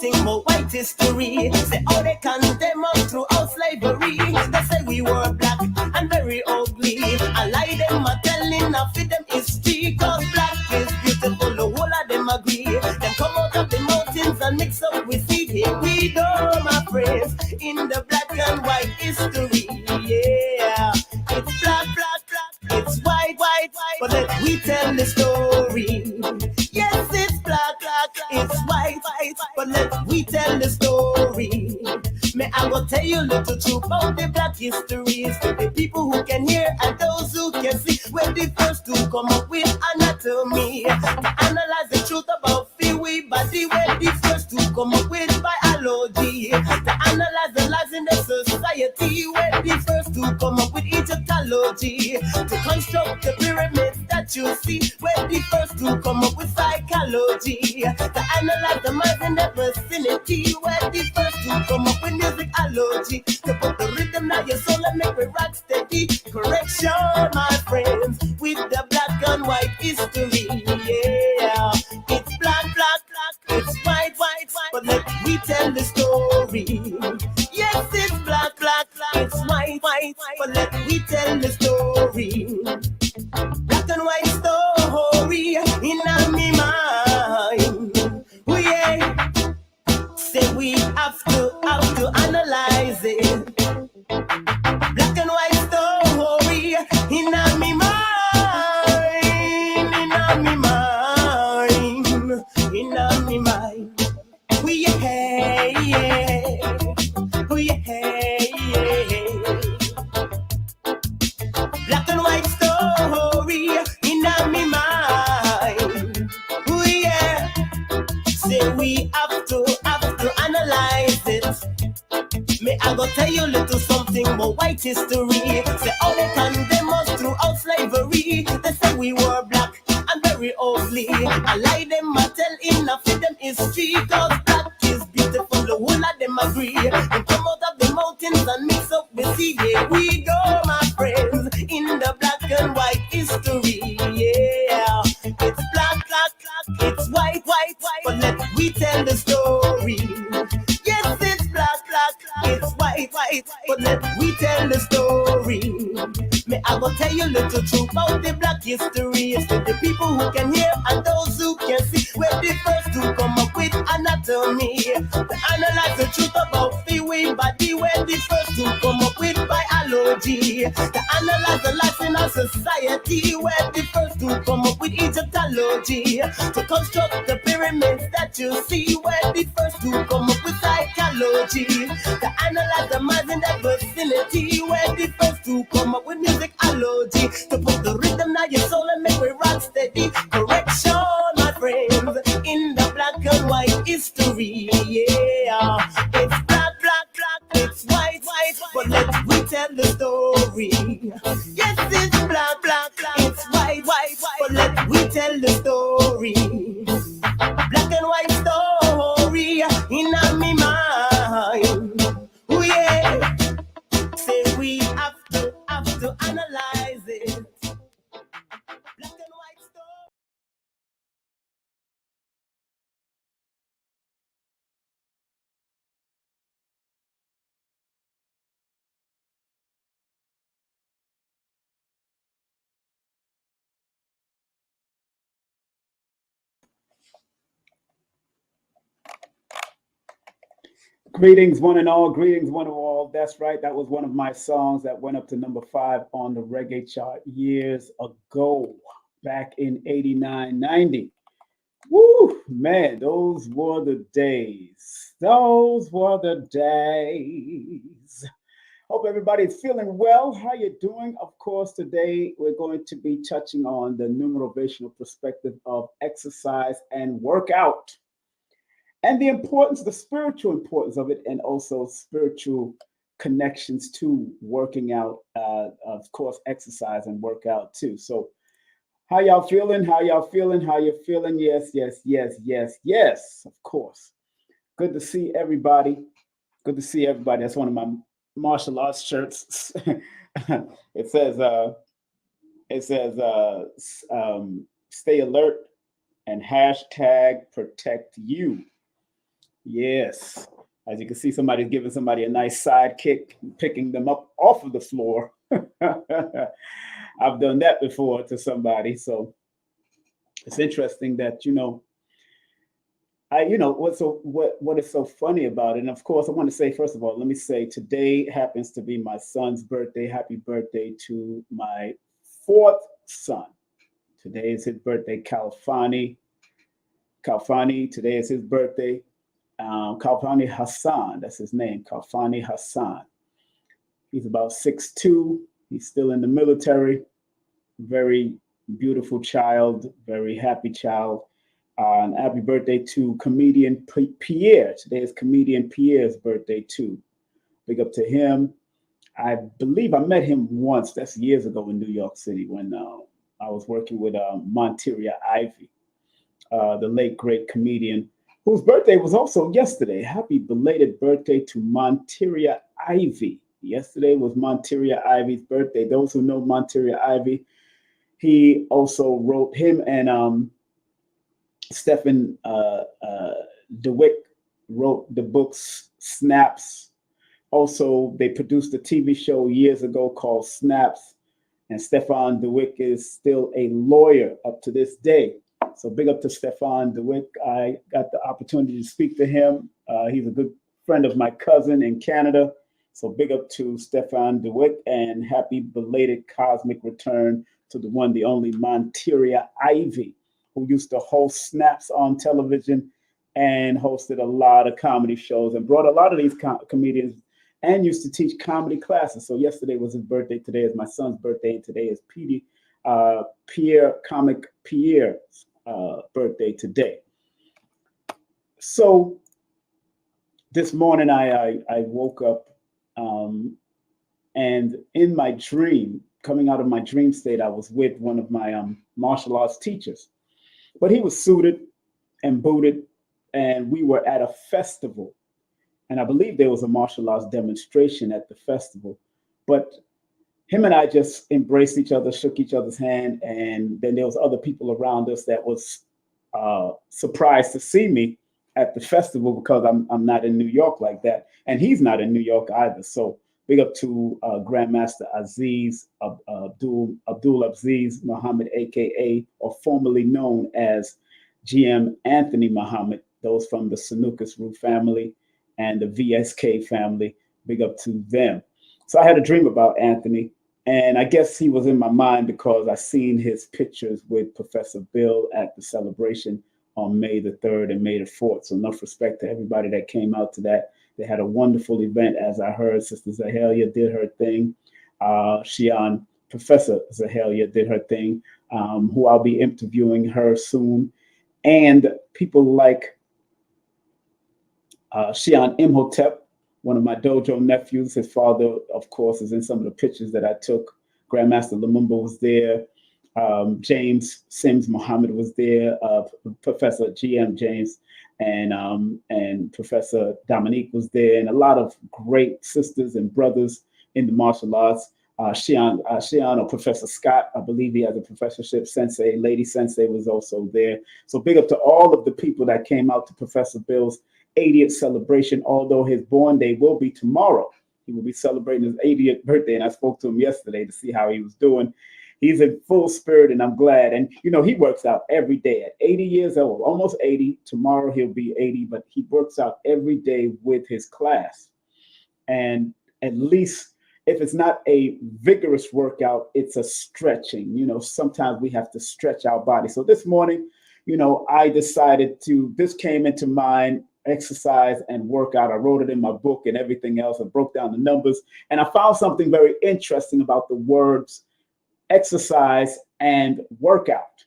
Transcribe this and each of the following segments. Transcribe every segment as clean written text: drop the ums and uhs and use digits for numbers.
something more white history. Say how they condemn us throughout slavery. They say we were black and very ugly. I lie them a telling a fit them history. Cause black is beautiful, the whole of them agree. Them come out of the mountains and mix up with seed. Here we go, my friends, in the black and white history. Yeah, it's black, black, black, it's white, white, white. But let we tell the story. Yes, it's black, black, it's white, white. But let we tell the story. May I go tell you a little truth about the black histories. To the people who can hear and those who can see. We're the first to come up with anatomy. To analyze the truth about we body. We're the first to come up with biology. To analyze the lives in the society. We're the first to come up with Egyptology. To construct the pyramids that you see. We're the first to come up with psychology. To analyze the minds in the vicinity. We're the first to come up with musicology. To put the rhythm on your soul and make it rock steady. Correction, my friends, with the black and white history. Yeah, it's black, black, black, it's white, white, white. But let me tell the story. Yes, it's black, black, black, it's white, white, white. But let me tell the story. Black and white story in my mind. Oh yeah, say we have to analyze it. Black and white story in my mind, in my mind, in my mind. Oh yeah, yeah, oh yeah, yeah. Black and white story in my mind. Oh yeah, say we have to analyze it. May I go tell you a little something about white history. Say how they condemn us throughout slavery. They say we were black and very ugly. I lie them, I tell enough of them history. Cause black is beautiful, the whole of them agree. And come out of the mountains and mix up with sea. Here we go, my friends, in the black and white history. Yeah, it's black, black, black, it's white, white, white. But let we tell the story. Yes, it's black, black, it's white, white, but let we tell the story. May I go tell you a little truth about the black history. It's to the people who can hear and those who can see. We're the first to come up with anatomy. To analyze the truth about the way body. We're the first to come up with biology. To analyze the life in our society. We're the first to come up with Egyptology. To construct the pyramids that you see. We're the first to come up with psychology. To analyze the minds in the vicinity. We're the first to come up with musicology. To put the rhythm on your soul and make it rock steady. Correction, my friends, in the black and white history. Yeah, it's black, black, black, it's white, white, but let we tell the story. Yes, it's black, black, black, it's white, white, white, but let we tell the story. Black and white story in my mind. Oh yeah, say we have to analyze it. Black and white story. Greetings, one and all. Greetings, one and all. That's right. That was one of my songs that went up to number 5 on the reggae chart years ago, back in 89, 90. Woo, man, those were the days. Those were the days. Hope everybody's feeling well. How you doing? Of course, today we're going to be touching on the numerovational perspective of exercise and workout, and the importance, the spiritual importance of it, and also spiritual connections to working out, of course, exercise and workout too. So how y'all feeling? How y'all feeling? How you feeling? Yes, yes, yes, yes, yes, of course. Good to see everybody. Good to see everybody. That's one of my martial arts shirts. It says, stay alert and hashtag protect you. Yes. As you can see, somebody's giving somebody a nice side kick, picking them up off of the floor. I've done that before to somebody. So it's interesting that, what is so funny about it. And of course, I want to say, first of all, let me say today happens to be my son's birthday. Happy birthday to my fourth son. Today is his birthday, Kalfani. Kalfani, today is his birthday. Kalfani Hassan, that's his name, Kalfani Hassan. He's about 6'2". He's still in the military. Very beautiful child, very happy child. And happy birthday to comedian Pierre. Today is comedian Pierre's birthday too. Big up to him. I believe I met him once. That's years ago in New York City when I was working with Monteria Ivy, the late great comedian whose birthday was also yesterday. Happy belated birthday to Monteria Ivy. Yesterday was Monteria Ivy's birthday. Those who know Monteria Ivy, he also wrote, him and Stephen DeWitt wrote the books Snaps. Also, they produced a TV show years ago called Snaps, and Stefan DeWitt is still a lawyer up to this day. So big up to Stefan DeWitt. I got the opportunity to speak to him. He's a good friend of my cousin in Canada. So big up to Stefan DeWitt, and happy belated cosmic return to the one, the only Monteria Ivy, who used to host Snaps on television and hosted a lot of comedy shows and brought a lot of these comedians and used to teach comedy classes. So yesterday was his birthday. Today is my son's birthday, and today is Comic Pierre's birthday today. So this morning I woke up, and in my dream, coming out of my dream state, I was with one of my martial arts teachers. But he was suited and booted, and we were at a festival. And I believe there was a martial arts demonstration at the festival. But him and I just embraced each other, shook each other's hand, and then there was other people around us that was surprised to see me at the festival because I'm not in New York like that, and he's not in New York either. So big up to Grandmaster Aziz Abdul Aziz Muhammad, aka or formerly known as GM Anthony Muhammad. Those from the Sanukas Rue family and the VSK family. Big up to them. So I had a dream about Anthony, and I guess he was in my mind because I seen his pictures with Professor Bill at the celebration on May the 3rd and May the 4th. So enough respect to everybody that came out to that. They had a wonderful event, as I heard. Sister Zahalia did her thing. Professor Zahalia did her thing, who I'll be interviewing her soon. And people like Shian Imhotep, one of my dojo nephews. His father, of course, is in some of the pictures that I took. Grandmaster Lumumba was there. James Sims Muhammad was there. Professor GM James and Professor Dominique was there, and a lot of great sisters and brothers in the martial arts. Shian or Professor Scott, I believe he has a professorship. Sensei, Lady Sensei was also there. So big up to all of the people that came out to Professor Bill's 80th celebration, although his born day will be tomorrow. He will be celebrating his 80th birthday, and I spoke to him yesterday to see how he was doing. He's in full spirit, and I'm glad. And, he works out every day at 80 years old, almost 80. Tomorrow he'll be 80, but he works out every day with his class. And at least if it's not a vigorous workout, it's a stretching. Sometimes we have to stretch our body. So this morning, I decided this came into mind, exercise and workout. I wrote it in my book and everything else. I broke down the numbers, and I found something very interesting about the words exercise and workout.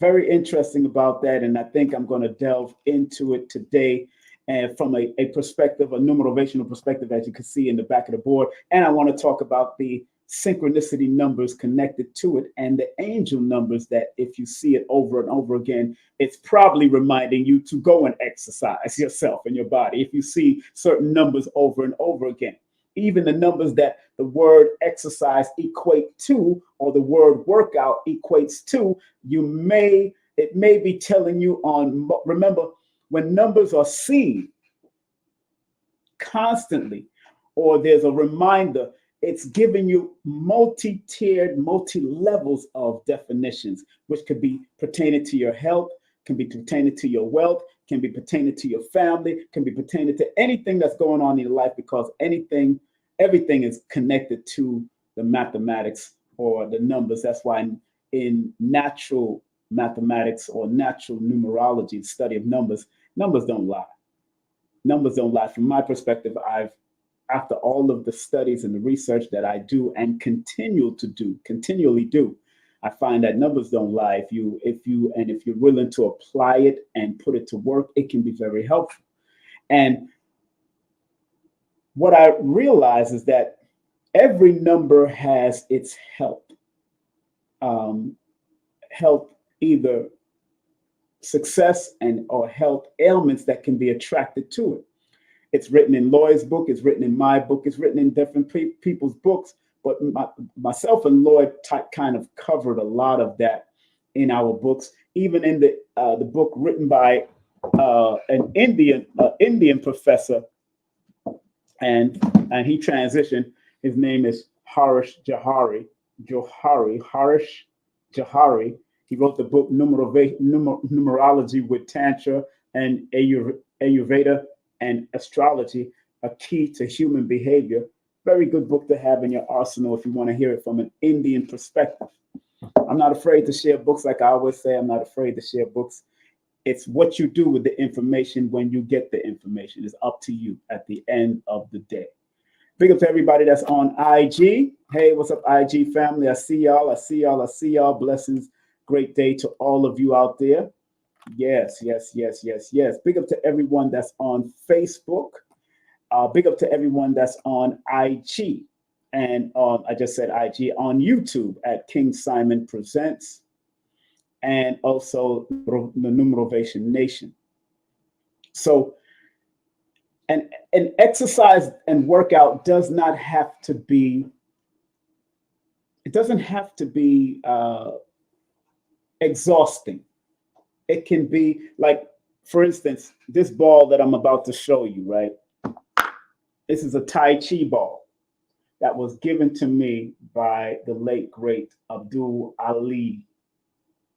Very interesting about that. And I think I'm going to delve into it today, and from a perspective, a numerovational perspective, as you can see in the back of the board. And I want to talk about the synchronicity numbers connected to it and the angel numbers that if you see it over and over again, it's probably reminding you to go and exercise yourself and your body. If you see certain numbers over and over again, even the numbers that the word exercise equate to, or the word workout equates to, it may be telling you remember, When numbers are seen constantly, or there's a reminder, it's giving you multi-tiered, multi-levels of definitions, which could be pertaining to your health, can be pertaining to your wealth, can be pertaining to your family, can be pertaining to anything that's going on in your life, because everything is connected to the mathematics or the numbers. That's why in natural mathematics or natural numerology, the study of numbers don't lie. Numbers don't lie. From my perspective, after all of the studies and the research that I do and continually do, I find that numbers don't lie. If you're willing to apply it and put it to work, it can be very helpful. And what I realize is that every number has its health. Health, either success or health ailments that can be attracted to it. It's written in Lloyd's book, it's written in my book, it's written in different people's books, but myself and Lloyd kind of covered a lot of that in our books, even in the book written by an Indian professor, and he transitioned. His name is Harish Johari. Harish Johari. He wrote the book Numerology with Tantra and Ayurveda and Astrology, A Key to Human Behavior. Very good book to have in your arsenal if you want to hear it from an Indian perspective. I'm not afraid to share books. Like I always say, I'm not afraid to share books. It's what you do with the information when you get the information. It's up to you at the end of the day. Big up to everybody that's on IG. Hey, what's up, IG family? I see y'all. Blessings. Great day to all of you out there. Yes. Big up to everyone that's on Facebook. Big up to everyone that's on IG. And I just said IG, on YouTube at King Simon Presents, and also the Numerovation Nation. So an exercise and workout doesn't have to be exhausting. It can be like, for instance, this ball that I'm about to show you, right? This is a Tai Chi ball that was given to me by the late, great Abdul Ali,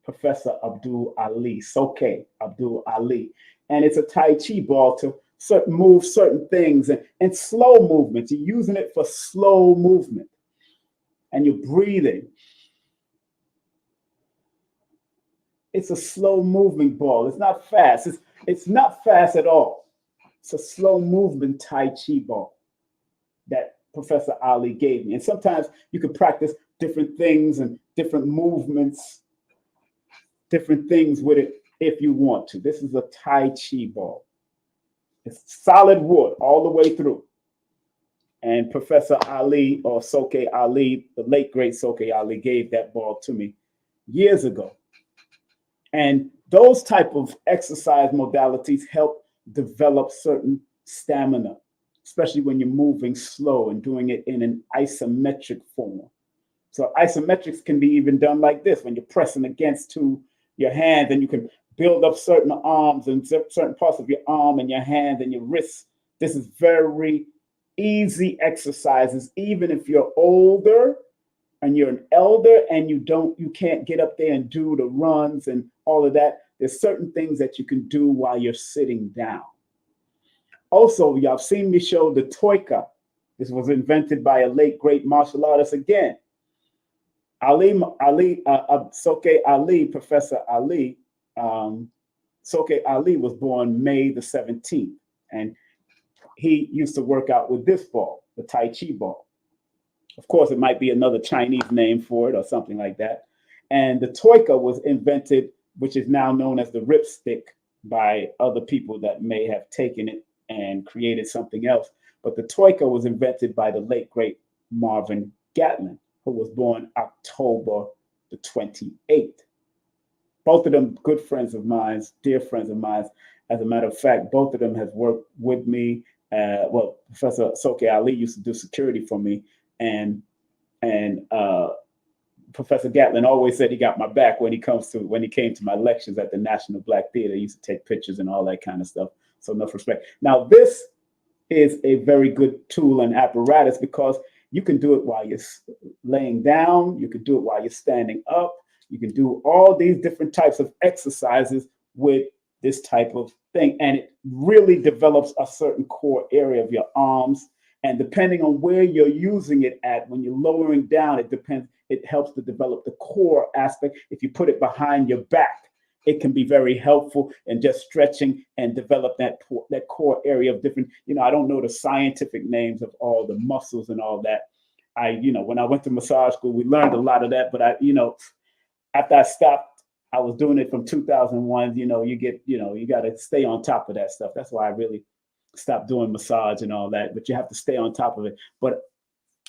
Professor Abdul Ali, Soke Abdul Ali. And it's a Tai Chi ball to move certain things and slow movements. You're using it for slow movement. And you're breathing. It's a slow moving ball. It's not fast. It's not fast at all. It's a slow movement Tai Chi ball that Professor Ali gave me. And sometimes you can practice different things and different movements, different things with it if you want to. This is a Tai Chi ball. It's solid wood all the way through. And Professor Ali, or Soke Ali, the late great Soke Ali, gave that ball to me years ago. And those type of exercise modalities help develop certain stamina, especially when you're moving slow and doing it in an isometric form. So isometrics can be even done like this, when you're pressing against your hand, and you can build up certain arms and certain parts of your arm and your hand and your wrists. This is very easy exercises, even if you're older and you're an elder and you can't get up there and do the runs and all of that. There's certain things that you can do while you're sitting down. Also, y'all seen me show the Toika. This was invented by a late great martial artist again. Soke Ali, Professor Ali, Soke Ali was born May the 17th, and he used to work out with this ball, the Tai Chi ball. Of course, it might be another Chinese name for it or something like that. And the Toika was invented, which is now known as the ripstick, by other people that may have taken it and created something else. But the Toika was invented by the late, great Marvin Gatlin, who was born October the 28th. Both of them good friends of mine, dear friends of mine. As a matter of fact, both of them have worked with me. Professor Soke Ali used to do security for me, and Professor Gatlin always said he got my back when he came to my lectures at the National Black Theater. He used to take pictures and all that kind of stuff. So enough respect. Now, this is a very good tool and apparatus because you can do it while you're laying down. You can do it while you're standing up. You can do all these different types of exercises with this type of thing. And it really develops a certain core area of your arms. And depending on where you're using it at, when you're lowering down, it helps to develop the core aspect. If you put it behind your back, it can be very helpful in just stretching and develop that core area of different, I don't know the scientific names of all the muscles and all that. When I went to massage school, we learned a lot of that, but after I stopped, I was doing it from 2001, you got to stay on top of that stuff. That's why I really stopped doing massage and all that, but you have to stay on top of it. But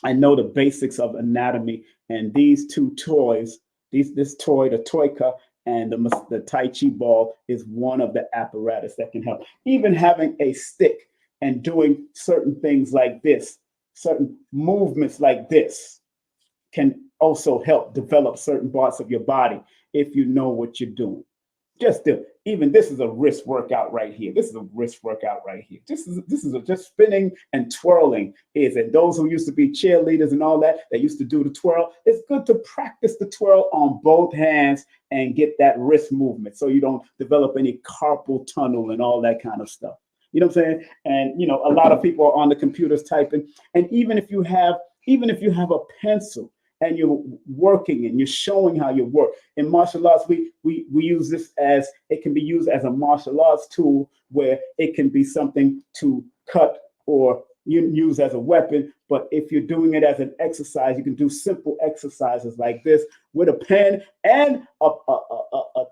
I know the basics of anatomy, and these two toys, this toy, the Toyka, and the Tai Chi ball is one of the apparatus that can help. Even having a stick and doing certain things like this, certain movements like this can also help develop certain parts of your body if you know what you're doing. Even this is a wrist workout right here. This is a wrist workout right here. This is just spinning and twirling and those who used to be cheerleaders and all that used to do the twirl. It's good to practice the twirl on both hands and get that wrist movement so you don't develop any carpal tunnel and all that kind of stuff. You know what I'm saying? And a lot of people are on the computers typing. And even if you have a pencil and you're working and you're showing how you work. In martial arts, we use this it can be used as a martial arts tool where it can be something to cut or use as a weapon. But if you're doing it as an exercise, you can do simple exercises like this with a pen and a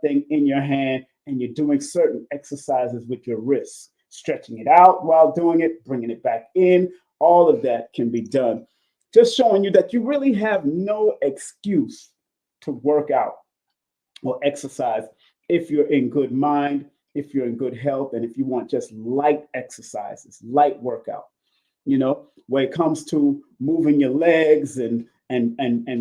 thing in your hand, and you're doing certain exercises with your wrists, stretching it out while doing it, bringing it back in. All of that can be done. Just showing you that you really have no excuse to work out or exercise if you're in good mind, if you're in good health, and if you want just light exercises, light workout. When it comes to moving your legs and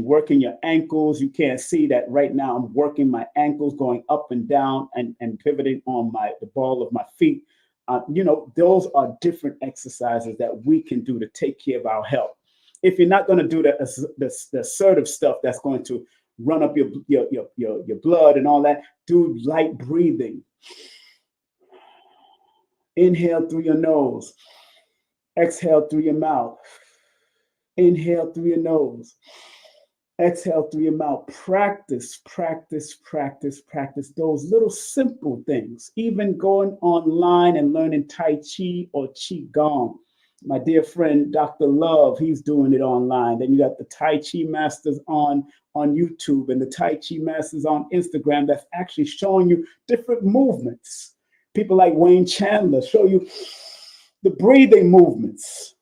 working your ankles, you can't see that right now. I'm working my ankles, going up and down and pivoting on the ball of my feet. Those are different exercises that we can do to take care of our health. If you're not going to do the assertive stuff that's going to run up your blood and all that, do light breathing. Inhale through your nose. Exhale through your mouth. Inhale through your nose. Exhale through your mouth. Practice those little simple things. Even going online and learning Tai Chi or Qigong. My dear friend, Dr. Love, he's doing it online. Then you got the Tai Chi masters on YouTube and the Tai Chi masters on Instagram that's actually showing you different movements. People like Wayne Chandler show you the breathing movements.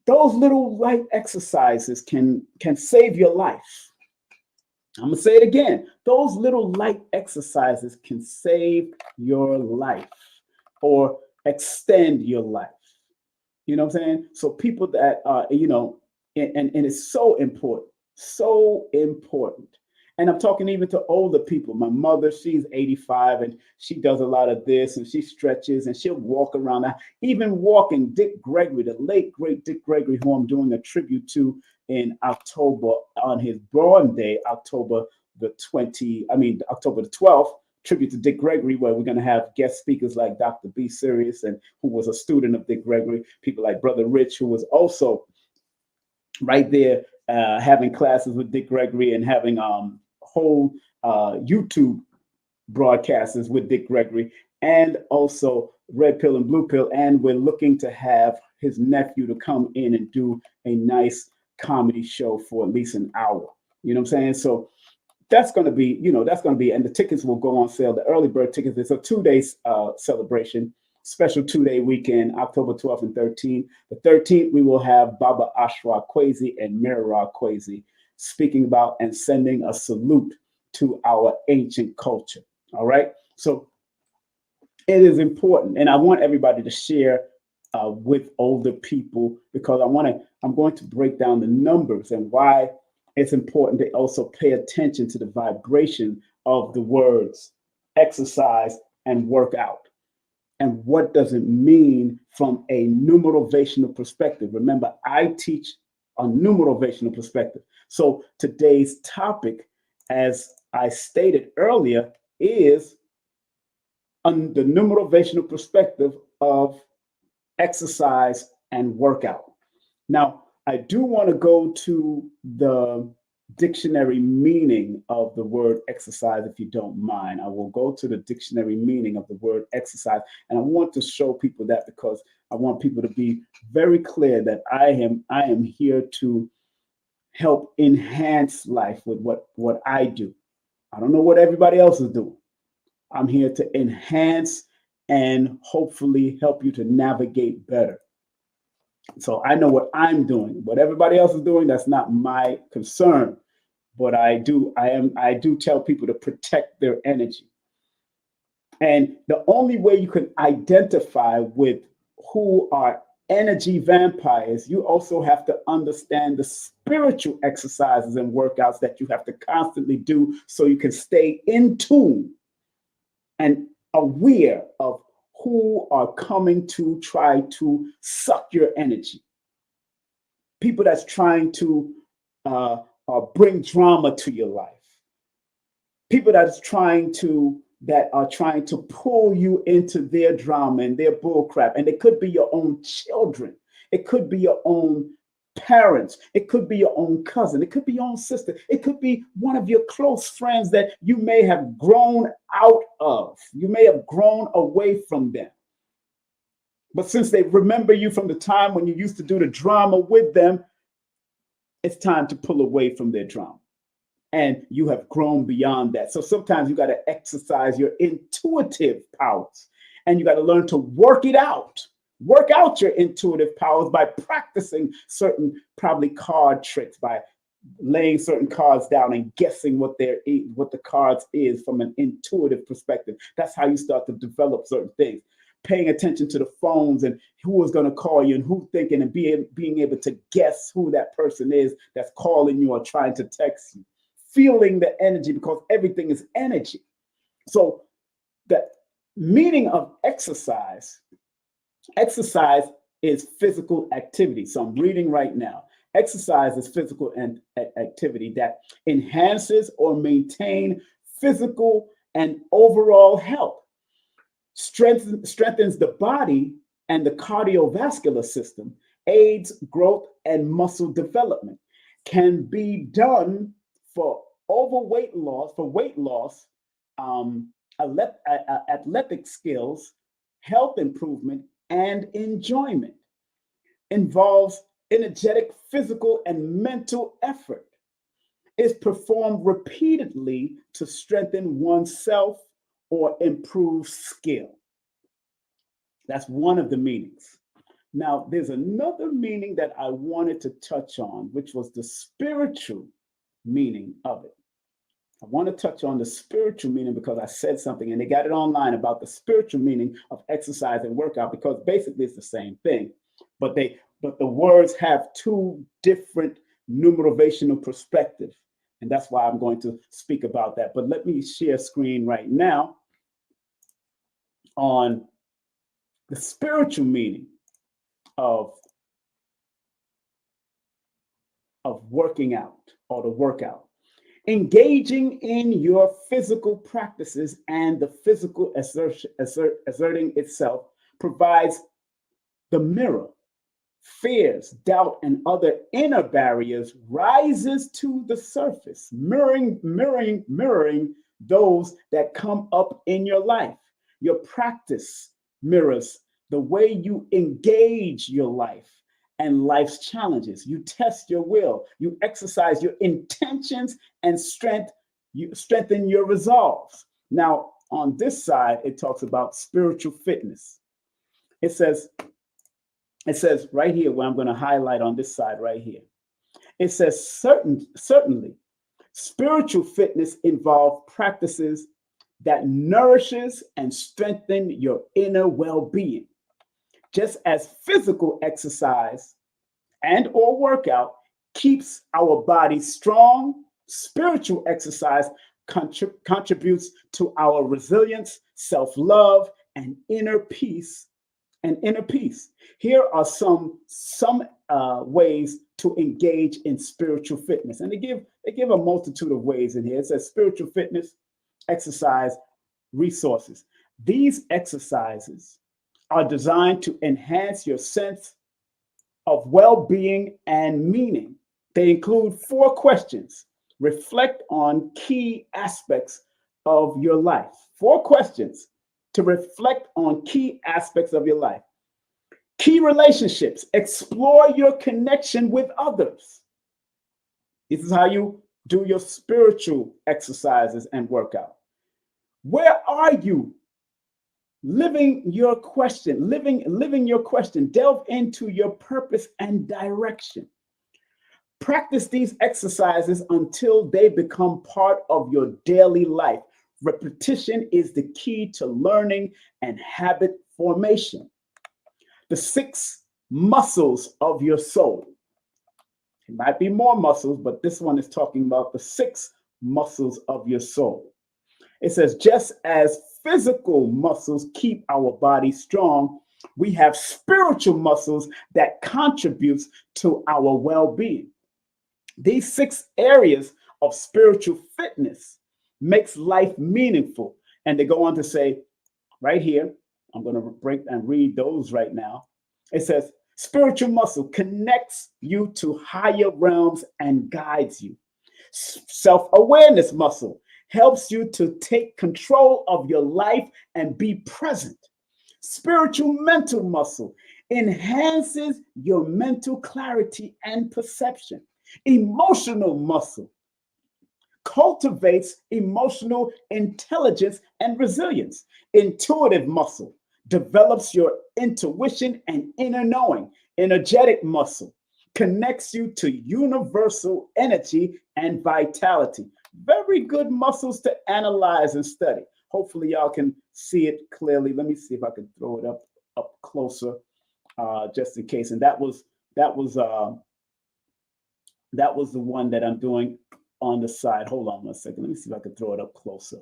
Those little light exercises can save your life. I'm going to say it again. Those little light exercises can save your life or extend your life. You know what I'm saying? So people that are, and it's so important. And I'm talking even to older people. My mother, she's 85 and she does a lot of this and she stretches and she'll walk around. Even walking, Dick Gregory, the late great Dick Gregory, who I'm doing a tribute to in October on his born day, October the 12th. Tribute to Dick Gregory, where we're going to have guest speakers like Dr. B. Sirius, and who was a student of Dick Gregory, people like Brother Rich, who was also right there having classes with Dick Gregory and having whole YouTube broadcasts with Dick Gregory, and also Red Pill and Blue Pill. And we're looking to have his nephew to come in and do a nice comedy show for at least an hour. You know what I'm saying? So that's going to be, and the tickets will go on sale. The early bird tickets, it's a 2-day celebration, special 2-day weekend, October 12th and 13th. The 13th, we will have Baba Ashra Kwesi and Mirara Kwesi speaking about and sending a salute to our ancient culture. All right. So it is important. And I want everybody to share with older people, because I'm going to break down the numbers and why it's important to also pay attention to the vibration of the words exercise and workout. And what does it mean from a numerovational perspective? Remember, I teach a numerovational perspective. So today's topic, as I stated earlier, is on the numerovational perspective of exercise and workout. Now, I do want to go to the dictionary meaning of the word exercise, if you don't mind. I will go to the dictionary meaning of the word exercise, and I want to show people that because I want people to be very clear that I am here to help enhance life with what I do. I don't know what everybody else is doing. I'm here to enhance and hopefully help you to navigate better. So I know what I'm doing. What everybody else is doing, that's not my concern. But I do tell people to protect their energy. And the only way you can identify with who are energy vampires, you also have to understand the spiritual exercises and workouts that you have to constantly do so you can stay in tune and aware of who are coming to try to suck your energy. People that's trying to bring drama to your life. People that are trying to pull you into their drama and their bullcrap. And it could be your own children. It could be your own parents. It could be your own cousin. It could be your own sister. It could be one of your close friends that you may have grown out of. You may have grown away from them. But since they remember you from the time when you used to do the drama with them, it's time to pull away from their drama. And you have grown beyond that. So sometimes you got to exercise your intuitive powers and you got to learn to work it out. Work out your intuitive powers by practicing certain probably card tricks, by laying certain cards down and guessing what the cards is from an intuitive perspective. That's how you start to develop certain things. Paying attention to the phones and who is going to call you and who thinking and being able to guess who that person is that's calling you or trying to text you. Feeling the energy, because everything is energy. So the meaning of exercise is physical activity. So I'm reading right now. Exercise is physical activity that enhances or maintain physical and overall health, strengthens the body and the cardiovascular system, aids growth and muscle development, can be done for weight loss, athletic skills, health improvement, and enjoyment. Involves energetic physical and mental effort. Is performed repeatedly to strengthen oneself or improve skill. That's one of the meanings. Now, there's another meaning that I wanted to touch on, which was the spiritual meaning of it. I want to touch on the spiritual meaning because I said something and they got it online about the spiritual meaning of exercise and workout, because basically it's the same thing, but the words have two different numerovational perspectives, and that's why I'm going to speak about that. But let me share screen right now on the spiritual meaning of working out, or the workout. Engaging in your physical practices and the physical asserting itself provides the mirror. Fears, doubt, and other inner barriers rises to the surface, mirroring those that come up in your life. Your practice mirrors the way you engage your life and life's challenges. You test your will, you exercise your intentions and you strengthen your resolves. Now, on this side, it talks about spiritual fitness. It says right here, where I'm going to highlight on this side right here. It says certainly spiritual fitness involves practices that nourishes and strengthen your inner well-being. Just as physical exercise and or workout keeps our body strong. Spiritual exercise contributes to our resilience, self-love, and inner peace. Here are some ways to engage in spiritual fitness, and they give a multitude of ways in here. It says spiritual fitness, exercise, resources. These exercises are designed to enhance your sense of well-being and meaning. They include 4 questions. Reflect on key aspects of your life. 4 questions to reflect on key aspects of your life. Key relationships. Explore your connection with others. This is how you do your spiritual exercises and workout. Where are you? Living your question. Delve into your purpose and direction. Practice these exercises until they become part of your daily life. Repetition is the key to learning and habit formation. The 6 muscles of your soul. It might be more muscles, but this one is talking about the 6 muscles of your soul. It says, just as physical muscles keep our body strong, we have spiritual muscles that contributes to our well-being. These 6 areas of spiritual fitness makes life meaningful. And they go on to say, right here, I'm going to break and read those right now. It says, spiritual muscle connects you to higher realms and guides you. Self-awareness muscle helps you to take control of your life and be present. Spiritual mental muscle enhances your mental clarity and perception. Emotional muscle cultivates emotional intelligence and resilience. Intuitive muscle develops your intuition and inner knowing. Energetic muscle connects you to universal energy and vitality. Very good muscles to analyze and study. Hopefully y'all can see it clearly. Let me see if I can throw it up closer, just in case. And that was the one that I'm doing on the side. Hold on one second. Let me see if I can throw it up closer.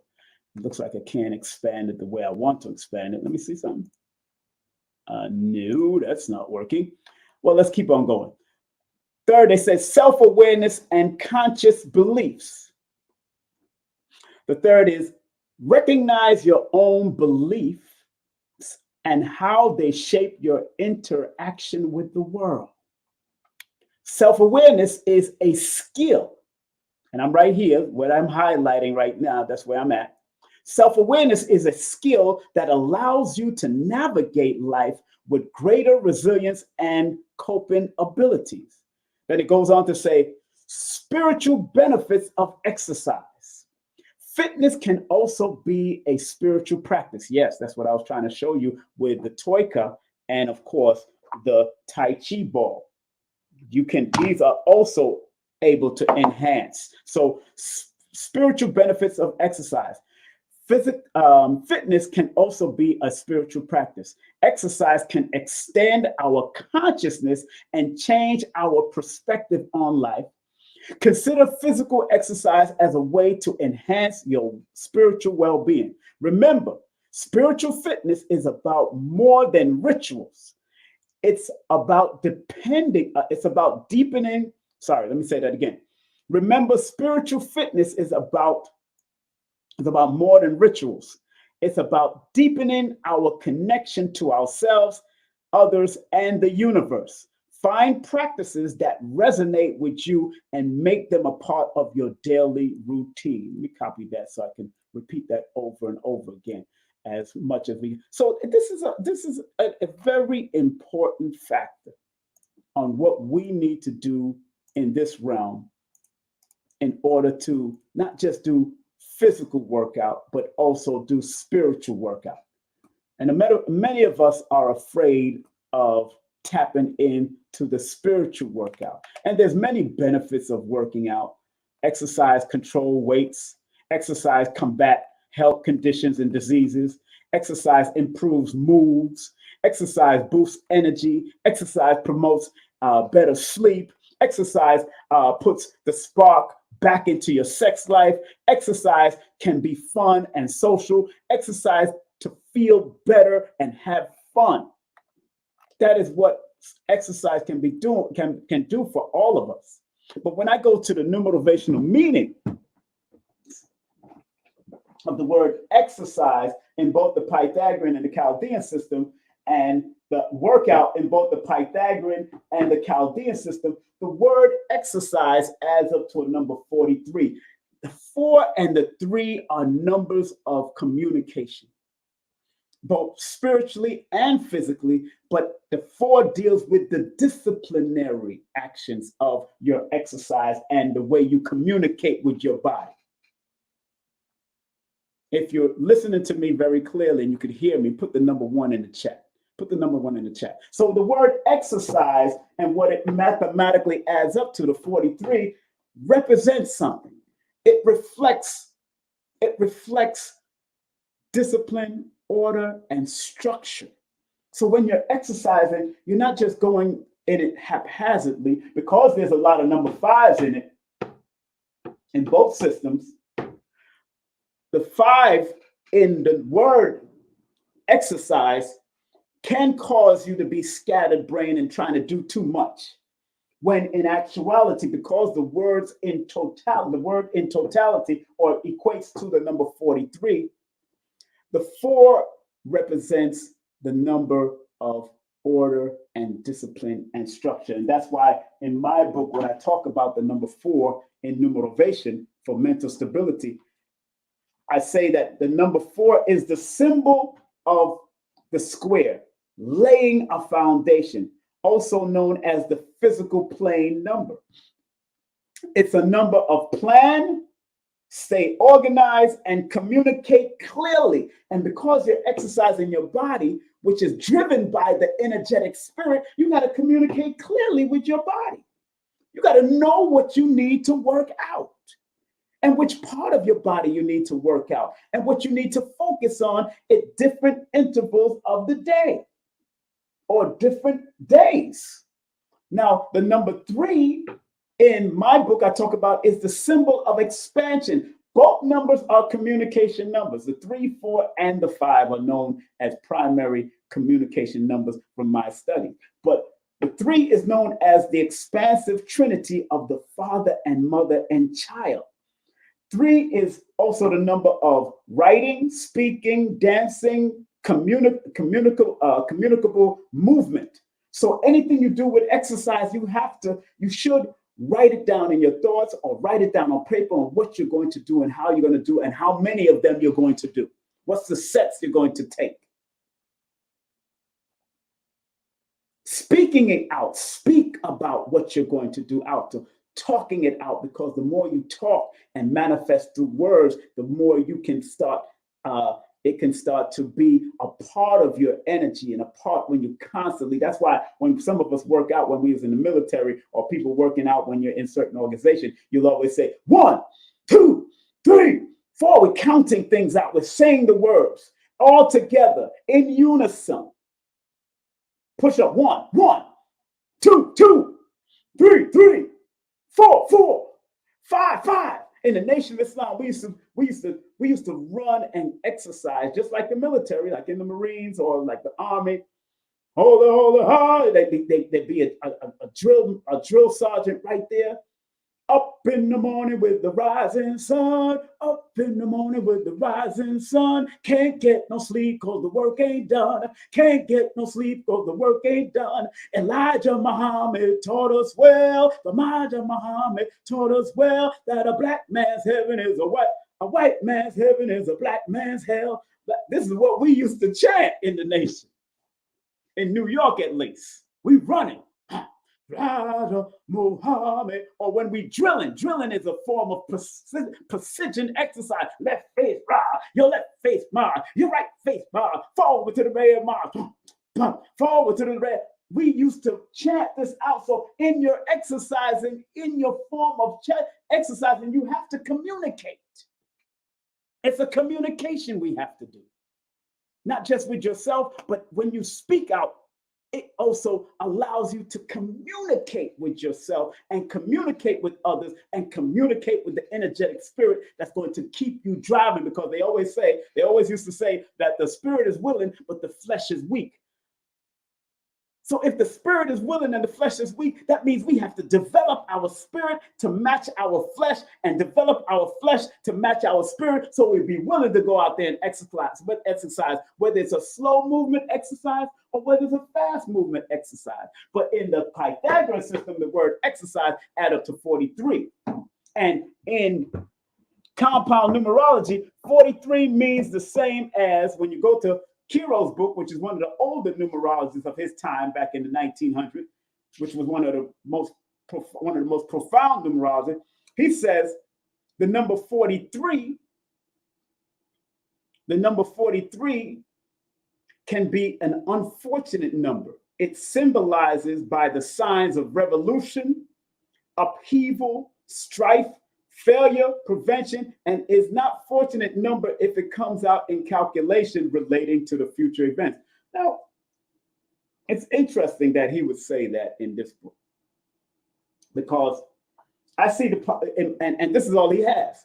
It looks like I can't expand it the way I want to expand it. Let me see something. No, that's not working. Well, let's keep on going. Third, it says self-awareness and conscious beliefs. The third is recognize your own beliefs and how they shape your interaction with the world. Self-awareness is a skill. And I'm right here, what I'm highlighting right now, that's where I'm at. Self-awareness is a skill that allows you to navigate life with greater resilience and coping abilities. Then it goes on to say, spiritual benefits of exercise. Fitness can also be a spiritual practice. Yes, that's what I was trying to show you with the Toika and, of course, the Tai Chi ball. These are also able to enhance. So spiritual benefits of exercise. Fitness can also be a spiritual practice. Exercise can extend our consciousness and change our perspective on life. Consider physical exercise as a way to enhance your spiritual well-being. Remember, spiritual fitness is about more than rituals. It's about deepening. Sorry, let me say that again. Remember, spiritual fitness is about more than rituals. It's about deepening our connection to ourselves, others, and the universe. Find practices that resonate with you and make them a part of your daily routine. Let me copy that so I can repeat that over and over again as much as we. So this is a very important factor on what we need to do in this realm in order to not just do physical workout, but also do spiritual workout. And many of us are afraid of tapping into the spiritual workout. And there's many benefits of working out. Exercise control weights, exercise combat health conditions and diseases, exercise improves moods, exercise boosts energy, exercise promotes better sleep, Exercise puts the spark back into your sex life. Exercise can be fun and social. Exercise to feel better and have fun. That is what exercise can be doing, can do for all of us. But when I go to the numerovational meaning of the word exercise in both the Pythagorean and the Chaldean system, and the workout in both the Pythagorean and the Chaldean system, the word exercise adds up to a number 43. The 4 and the 3 are numbers of communication, both spiritually and physically, but the 4 deals with the disciplinary actions of your exercise and the way you communicate with your body. If you're listening to me very clearly and you could hear me, put the number 1 in the chat. Put the number 1 in the chat. So the word exercise and what it mathematically adds up to, the 43, represents something. It reflects discipline, order, and structure. So when you're exercising, you're not just going in it haphazardly, because there's a lot of number 5s in it, in both systems. The 5 in the word exercise can cause you to be scattered brain and trying to do too much. When in actuality, because the word in totality or equates to the number 43, the 4 represents the number of order and discipline and structure. And that's why in my book, when I talk about the number 4 in numerovation for mental stability, I say that the number 4 is the symbol of the square, laying a foundation, also known as the physical plane number. It's a number of plan, stay organized, and communicate clearly. And because you're exercising your body, which is driven by the energetic spirit, you got to communicate clearly with your body. You got to know what you need to work out and which part of your body you need to work out and what you need to focus on at different intervals of the day or different days. Now, the number 3 in my book I talk about is the symbol of expansion. Both numbers are communication numbers. The 3, 4, and the 5 are known as primary communication numbers from my study. But the 3 is known as the expansive trinity of the father and mother and child. 3 is also the number of writing, speaking, dancing, communicable movement. So anything you do with exercise, you should write it down in your thoughts or write it down on paper on what you're going to do and how you're going to do and how many of them you're going to do. What's the sets you're going to take? Speaking it out, speak about what you're going to do out to talking it out, because the more you talk and manifest through words, the more you can start, it can start to be a part of your energy and a part when you constantly, that's why when some of us work out when we was in the military or people working out when you're in certain organization, you'll always say 1, 2, 3, 4. We're counting things out. We're saying the words all together in unison. Push up 1, 1, 2, 2, 3, 3, 4, 4, 5, 5. In the Nation of Islam, we used to run and exercise just like the military, like in the Marines or like the Army. Hold it. There'd be a drill sergeant right there. Up in the morning with the rising sun. Up in the morning with the rising sun. Can't get no sleep cause the work ain't done. Can't get no sleep cause the work ain't done. Elijah Muhammad taught us well. Elijah Muhammad taught us well that a black man's heaven is a white man's heaven is a black man's hell. This is what we used to chant in the nation. In New York, at least. We running. Muhammad, or when we drilling is a form of precision exercise. Left face, your left face, your right face, forward to the red, forward to the red. We used to chant this out. So in your exercising, in your form of exercising, you have to communicate. It's a communication we have to do, not just with yourself, but when you speak out it also allows you to communicate with yourself and communicate with others and communicate with the energetic spirit that's going to keep you driving, because they always used to say that the spirit is willing, but the flesh is weak. So if the spirit is willing and the flesh is weak, that means we have to develop our spirit to match our flesh and develop our flesh to match our spirit, so we'd be willing to go out there and exercise, whether it's a slow movement exercise or whether it's a fast movement exercise. But in the Pythagorean system, the word exercise add up to 43. And in compound numerology, 43 means the same as, when you go to Kiro's book, which is one of the older numerologists of his time back in the 1900s, which was one of the most profound numerologists, he says the number 43 can be an unfortunate number. It symbolizes by the signs of revolution, upheaval, strife, failure, prevention, and is not fortunate number if it comes out in calculation relating to the future events. Now, it's interesting that he would say that in this book, because I see and this is all he has.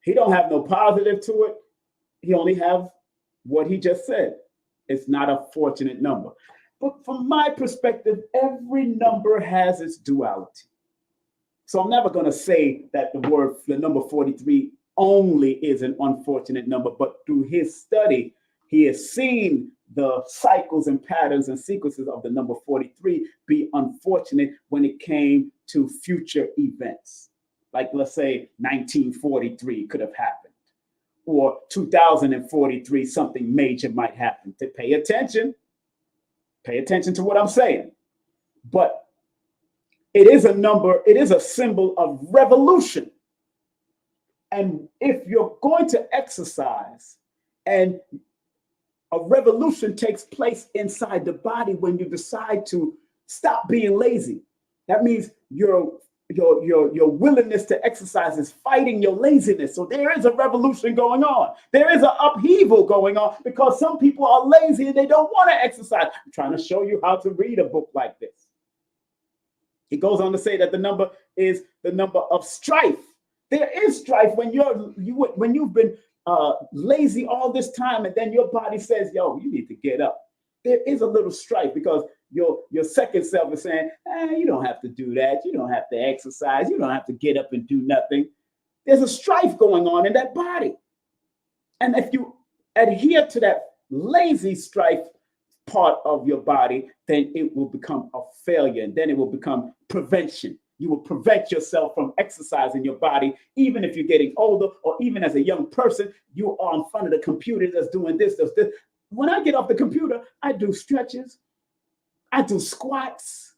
He don't have no positive to it. He only have what he just said. It's not a fortunate number. But from my perspective, every number has its duality. So I'm never going to say that the number 43 only is an unfortunate number, but through his study, he has seen the cycles and patterns and sequences of the number 43 be unfortunate when it came to future events. Like, let's say 1943 could have happened, or 2043, something major might happen. To pay attention to what I'm saying. But it is a number, it is a symbol of revolution. And if you're going to exercise, and a revolution takes place inside the body when you decide to stop being lazy, that means your willingness to exercise is fighting your laziness. So there is a revolution going on. There is an upheaval going on, because some people are lazy and they don't want to exercise. I'm trying to show you how to read a book like this. He goes on to say that the number is the number of strife. There is strife when you've been lazy all this time, and then your body says, "Yo, you need to get up." There is a little strife, because your second self is saying, "You don't have to do that. You don't have to exercise. You don't have to get up and do nothing." There's a strife going on in that body, and if you adhere to that lazy strife part of your body, then it will become a failure, and then it will become prevention. You will prevent yourself from exercising your body, even if you're getting older, or even as a young person, you are in front of the computer that's doing this, does this. When I get off the computer, I do stretches, I do squats,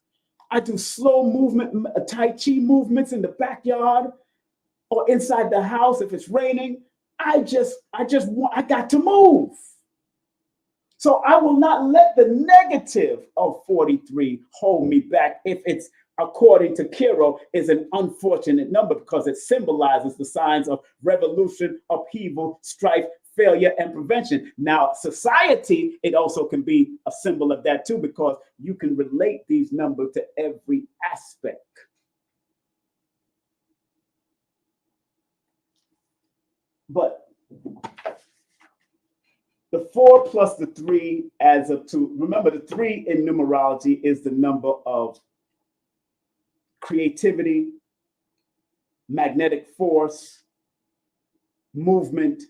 I do slow movement, Tai Chi movements in the backyard or inside the house if it's raining. I got to move. So I will not let the negative of 43 hold me back if it's, according to Kiro, is an unfortunate number, because it symbolizes the signs of revolution, upheaval, strife, failure, and prevention. Now, society, it also can be a symbol of that too, because you can relate these numbers to every aspect. But the 4 plus the 3 adds up to, remember, the 3 in numerology is the number of creativity, magnetic force, movement,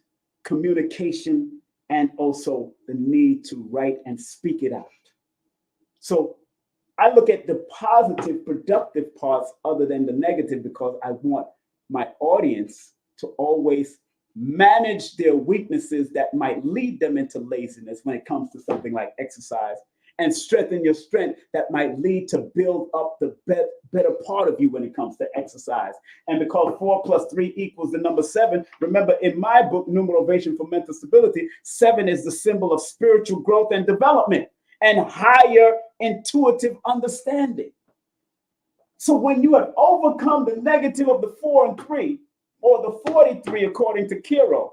communication, and also the need to write and speak it out. So I look at the positive, productive parts other than the negative, because I want my audience to always manage their weaknesses that might lead them into laziness when it comes to something like exercise, and strengthen your strength that might lead to build up the better part of you when it comes to exercise. And because 4 plus 3 equals the number 7, remember in my book, Numerovation for Mental Stability, 7 is the symbol of spiritual growth and development and higher intuitive understanding. So when you have overcome the negative of the 4 and 3, or the 43 according to Kiro,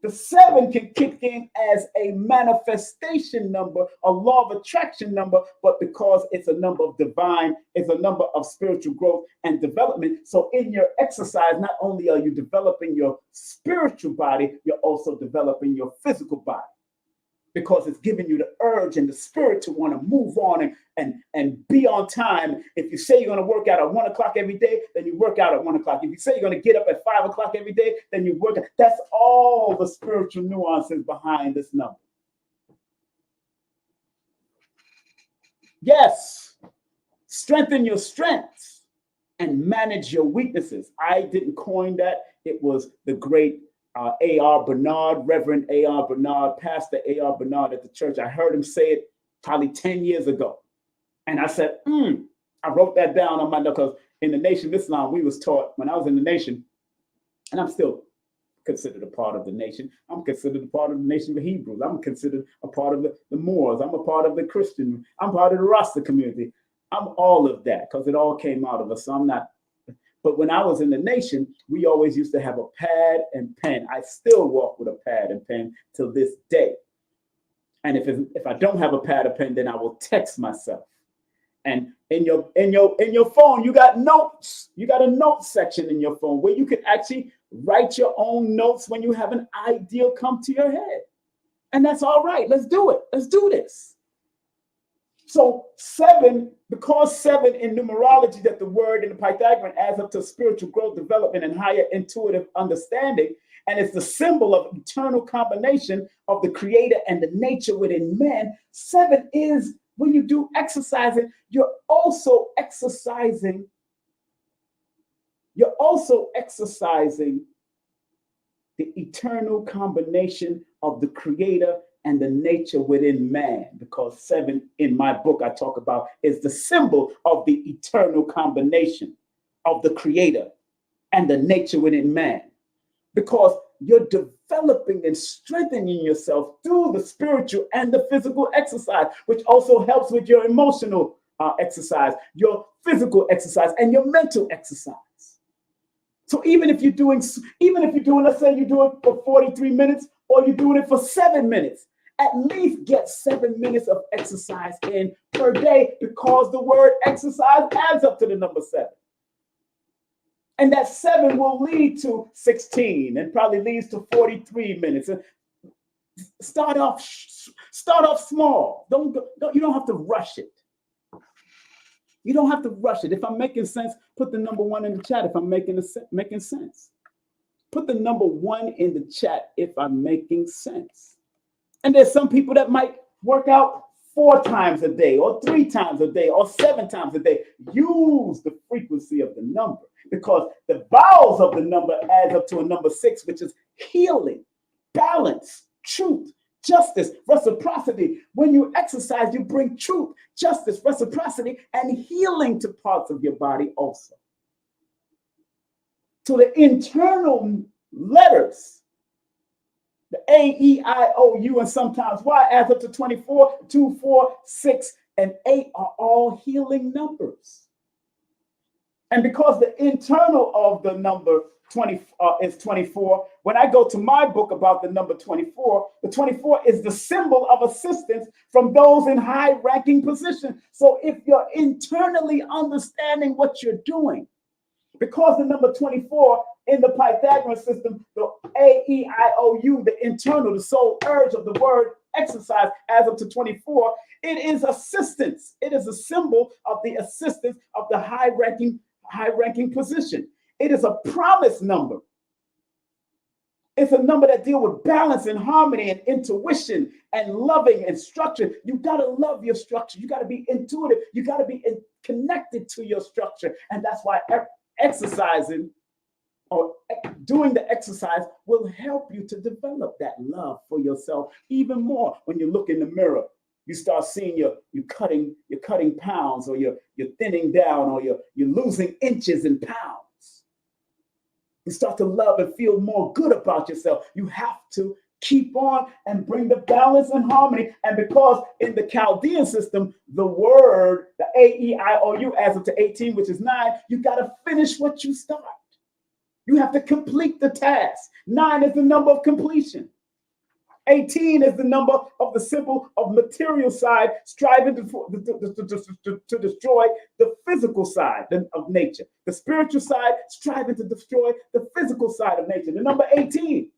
The 7 can kick in as a manifestation number, a law of attraction number, but because it's a number of divine, it's a number of spiritual growth and development. So in your exercise, not only are you developing your spiritual body, you're also developing your physical body, because it's giving you the urge and the spirit to want to move on and be on time. If you say you're going to work out at 1 o'clock every day, then you work out at 1 o'clock. If you say you're going to get up at 5 o'clock every day, then you work out. That's all the spiritual nuances behind this number. Yes, strengthen your strengths and manage your weaknesses. I didn't coin that. It was the great A.R. Bernard, Reverend A.R. Bernard, Pastor A.R. Bernard at the church. I heard him say it probably 10 years ago. And I said, I wrote that down on my note, because in the Nation of Islam, we was taught when I was in the nation, and I'm still considered a part of the nation. I'm considered a part of the nation of the Hebrews. I'm considered a part of the Moors. I'm a part of the Christian. I'm part of the Rasta community. I'm all of that, because it all came out of us. So I'm not. But when I was in the nation, we always used to have a pad and pen. I still walk with a pad and pen till this day. And if I don't have a pad or pen, then I will text myself. And in your phone, you got notes. You got a notes section in your phone where you can actually write your own notes when you have an idea come to your head. And that's all right. Let's do it. Let's do this. So 7, because 7 in numerology, that the word in the Pythagorean adds up to spiritual growth, development, and higher intuitive understanding. And it's the symbol of eternal combination of the creator and the nature within man. 7 is, when you do exercising, you're also exercising the eternal combination of the creator and the nature within man, because 7 in my book I talk about is the symbol of the eternal combination of the creator and the nature within man, because you're developing and strengthening yourself through the spiritual and the physical exercise, which also helps with your emotional exercise, your physical exercise, and your mental exercise. So even if you're doing, let's say you're doing it for 43 minutes, or you're doing it for 7 minutes, at least get 7 minutes of exercise in per day, because the word exercise adds up to the number 7. And that 7 will lead to 16 and probably leads to 43 minutes. Start off small. You don't have to rush it. You don't have to rush it. If I'm making sense, put the number 1 in the chat if I'm making sense. Put the number 1 in the chat if I'm making sense. And there's some people that might work out 4 times a day, or 3 times a day, or 7 times a day. Use the frequency of the number, because the vowels of the number adds up to a number 6, which is healing, balance, truth, justice, reciprocity. When you exercise, you bring truth, justice, reciprocity, and healing to parts of your body also. So the internal letters, the A, E, I, O, U, and sometimes Y, adds up to 24, 2, 4, 6, and 8 are all healing numbers. And because the internal of the number 20 is 24, when I go to my book about the number 24, the 24 is the symbol of assistance from those in high-ranking positions. So if you're internally understanding what you're doing, because the number 24 in the Pythagorean system, the A-E-I-O-U, the internal, the soul urge of the word exercise adds up to 24. It is assistance. It is a symbol of the assistance of the high-ranking position. It is a promise number. It's a number that deals with balance and harmony and intuition and loving and structure. You got to love your structure. You got to be intuitive. You got to be connected to your structure. And that's why exercising or doing the exercise will help you to develop that love for yourself even more. When you look in the mirror, you start seeing you're cutting pounds, or you're thinning down, or you're losing inches and pounds. You start to love and feel more good about yourself. You have to keep on and bring the balance and harmony. And because in the Chaldean system, the word, the A-E-I-O-U adds up to 18, which is 9, you got to finish what you start. You have to complete the task. 9 is the number of completion. 18 is the number of the symbol of material side, striving to destroy the physical side of nature. The spiritual side, striving to destroy the physical side of nature. The number 18.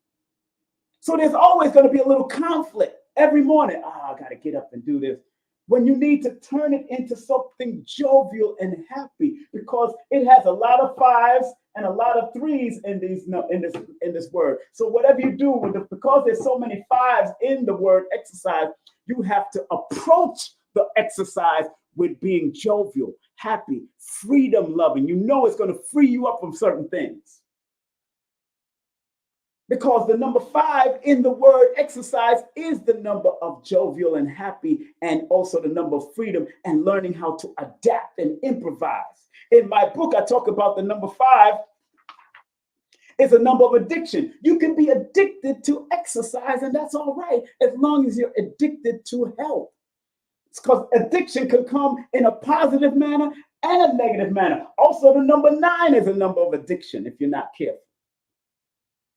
So there's always going to be a little conflict every morning. I got to get up and do this. When you need to turn it into something jovial and happy, because it has a lot of 5s and a lot of 3s in this word. So whatever you do with it, because there's so many 5s in the word exercise, you have to approach the exercise with being jovial, happy, freedom loving. You know it's going to free you up from certain things. Because the number 5 in the word exercise is the number of jovial and happy, and also the number of freedom and learning how to adapt and improvise. In my book, I talk about the number 5 is a number of addiction. You can be addicted to exercise, and that's all right, as long as you're addicted to health. It's because addiction can come in a positive manner and a negative manner. Also, the number 9 is a number of addiction if you're not careful.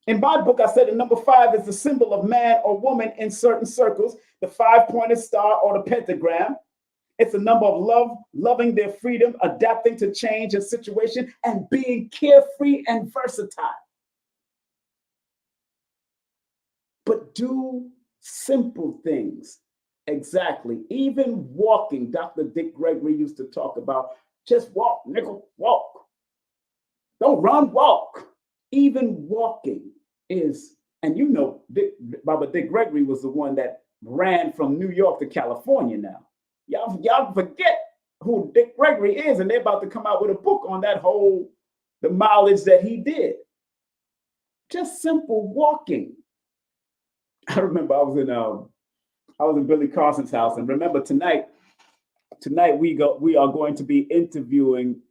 In my book, I said the number 5 is the symbol of man or woman in certain circles, the 5-pointed star or the pentagram. It's a number of love, loving their freedom, adapting to change and situation, and being carefree and versatile. But do simple things. Exactly. Even walking. Dr. Dick Gregory used to talk about, just walk, nigga, walk. Don't run, walk. Even walking is, and you know, Baba Dick Gregory was the one that ran from New York to California now. Y'all forget who Dick Gregory is, and they're about to come out with a book on that whole, the mileage that he did. Just simple walking. I remember I was in Billy Carson's house, and remember tonight we are going to be interviewing,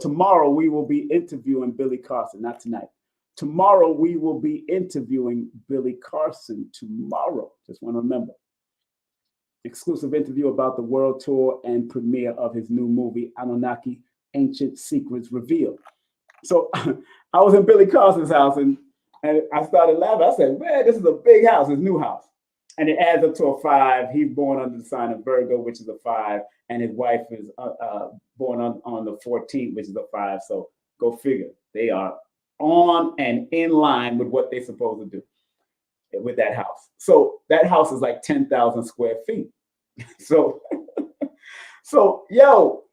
tomorrow we will be interviewing Billy Carson, not tonight. Tomorrow we will be interviewing Billy Carson tomorrow. Just want to remember. Exclusive interview about the world tour and premiere of his new movie, Anunnaki, Ancient Secrets Revealed. So I was in Billy Carson's house, and I started laughing. I said, man, this is a big house, his new house. And it adds up to a 5. He's born under the sign of Virgo, which is a 5. And his wife is born on the 14th, which is a 5. So go figure. They are on and in line with what they're supposed to do with that house. So that house is like 10,000 square feet. So yo,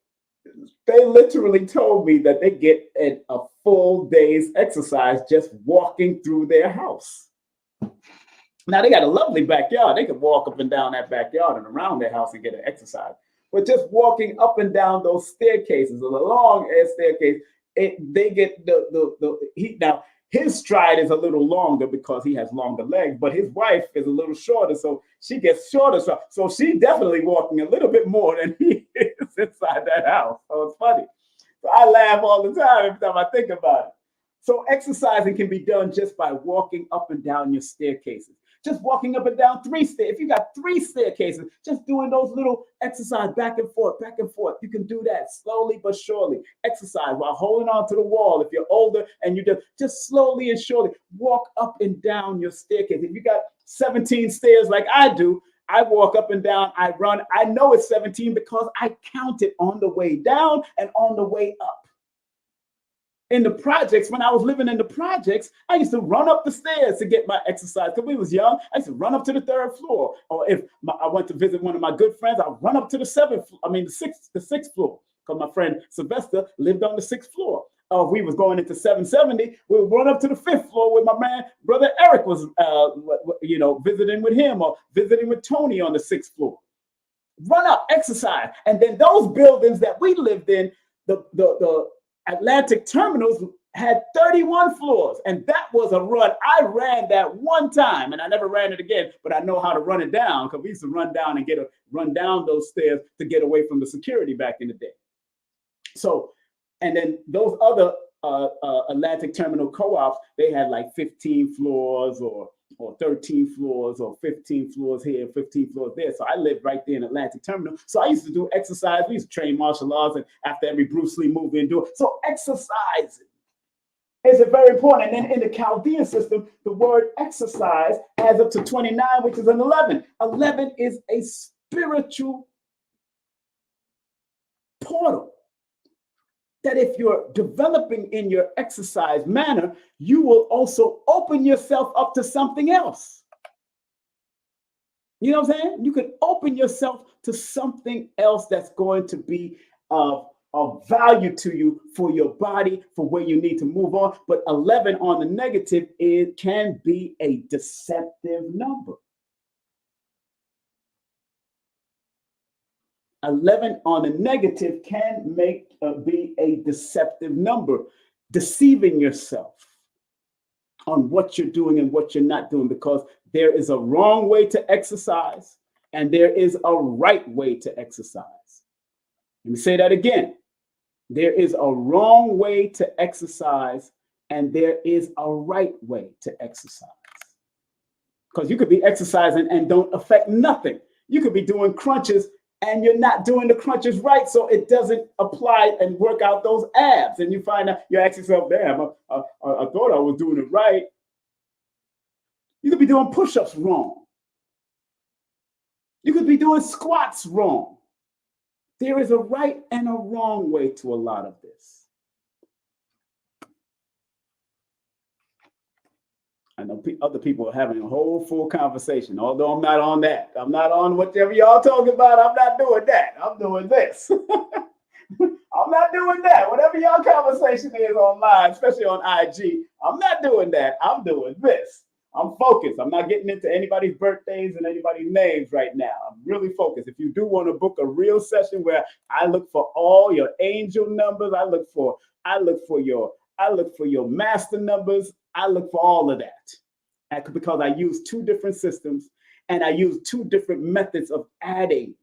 they literally told me that they get a full day's exercise just walking through their house. Now, they got a lovely backyard. They could walk up and down that backyard and around their house and get an exercise. But just walking up and down those staircases, the long ass staircase, they get now his stride is a little longer because he has longer legs, but his wife is a little shorter, so she gets shorter. So she's definitely walking a little bit more than he is inside that house. So it's funny. So I laugh all the time every time I think about it. So exercising can be done just by walking up and down your staircases. Just walking up and down 3 stairs. If you got 3 staircases, just doing those little exercise back and forth. You can do that slowly but surely. Exercise while holding on to the wall. If you're older and you just slowly and surely walk up and down your staircase. If you got 17 stairs like I do, I walk up and down, I run. I know it's 17 because I count it on the way down and on the way up. In the projects, when I was living in the projects, I used to run up the stairs to get my exercise. Because we was young, I used to run up to the 3rd floor. Or if I went to visit one of my good friends, I'd run up to the 6th floor. Because my friend Sylvester lived on the 6th floor. If we was going into 770, we would run up to the 5th floor where my man, brother Eric was, visiting with him or visiting with Tony on the 6th floor. Run up, exercise. And then those buildings that we lived in, the Atlantic terminals had 31 floors, and that was a run. I ran that one time, and I never ran it again, but I know how to run it down because we used to run down those stairs to get away from the security back in the day. So, and then those other Atlantic terminal co-ops, they had like 15 floors or 13 floors or 15 floors here, 15 floors there. So I lived right there in Atlantic Terminal. So I used to do exercise. We used to train martial arts, and after every Bruce Lee movie and do it. So exercising Is it very important? And then in the Chaldean system, the word exercise adds up to 29, which is an 11. 11 is a spiritual portal that if you're developing in your exercise manner, you will also open yourself up to something else. You know what I'm saying? You could open yourself to something else that's going to be of value to you for your body, for where you need to move on. But 11 on the negative, it can be a deceptive number. 11 on the negative can be a deceptive number, deceiving yourself on what you're doing and what you're not doing, because there is a wrong way to exercise and there is a right way to exercise. Let me say that again. There is a wrong way to exercise and there is a right way to exercise. Because you could be exercising and don't affect nothing. You could be doing crunches and you're not doing the crunches right, so it doesn't apply and work out those abs. And you find out, you ask yourself, damn, I thought I was doing it right. You could be doing push-ups wrong. You could be doing squats wrong. There is a right and a wrong way to a lot of this. I know other people are having a whole full conversation, although I'm not on that. I'm not on whatever y'all talking about. I'm not doing that. I'm doing this. I'm not doing that. Whatever y'all conversation is online, especially on IG, I'm not doing that. I'm doing this. I'm focused. I'm not getting into anybody's birthdays and anybody's names right now. I'm really focused. If you do want to book a real session where I look for all your angel numbers, I look for your master numbers, I look for all of that. Because I use two different systems and I use two different methods of adding.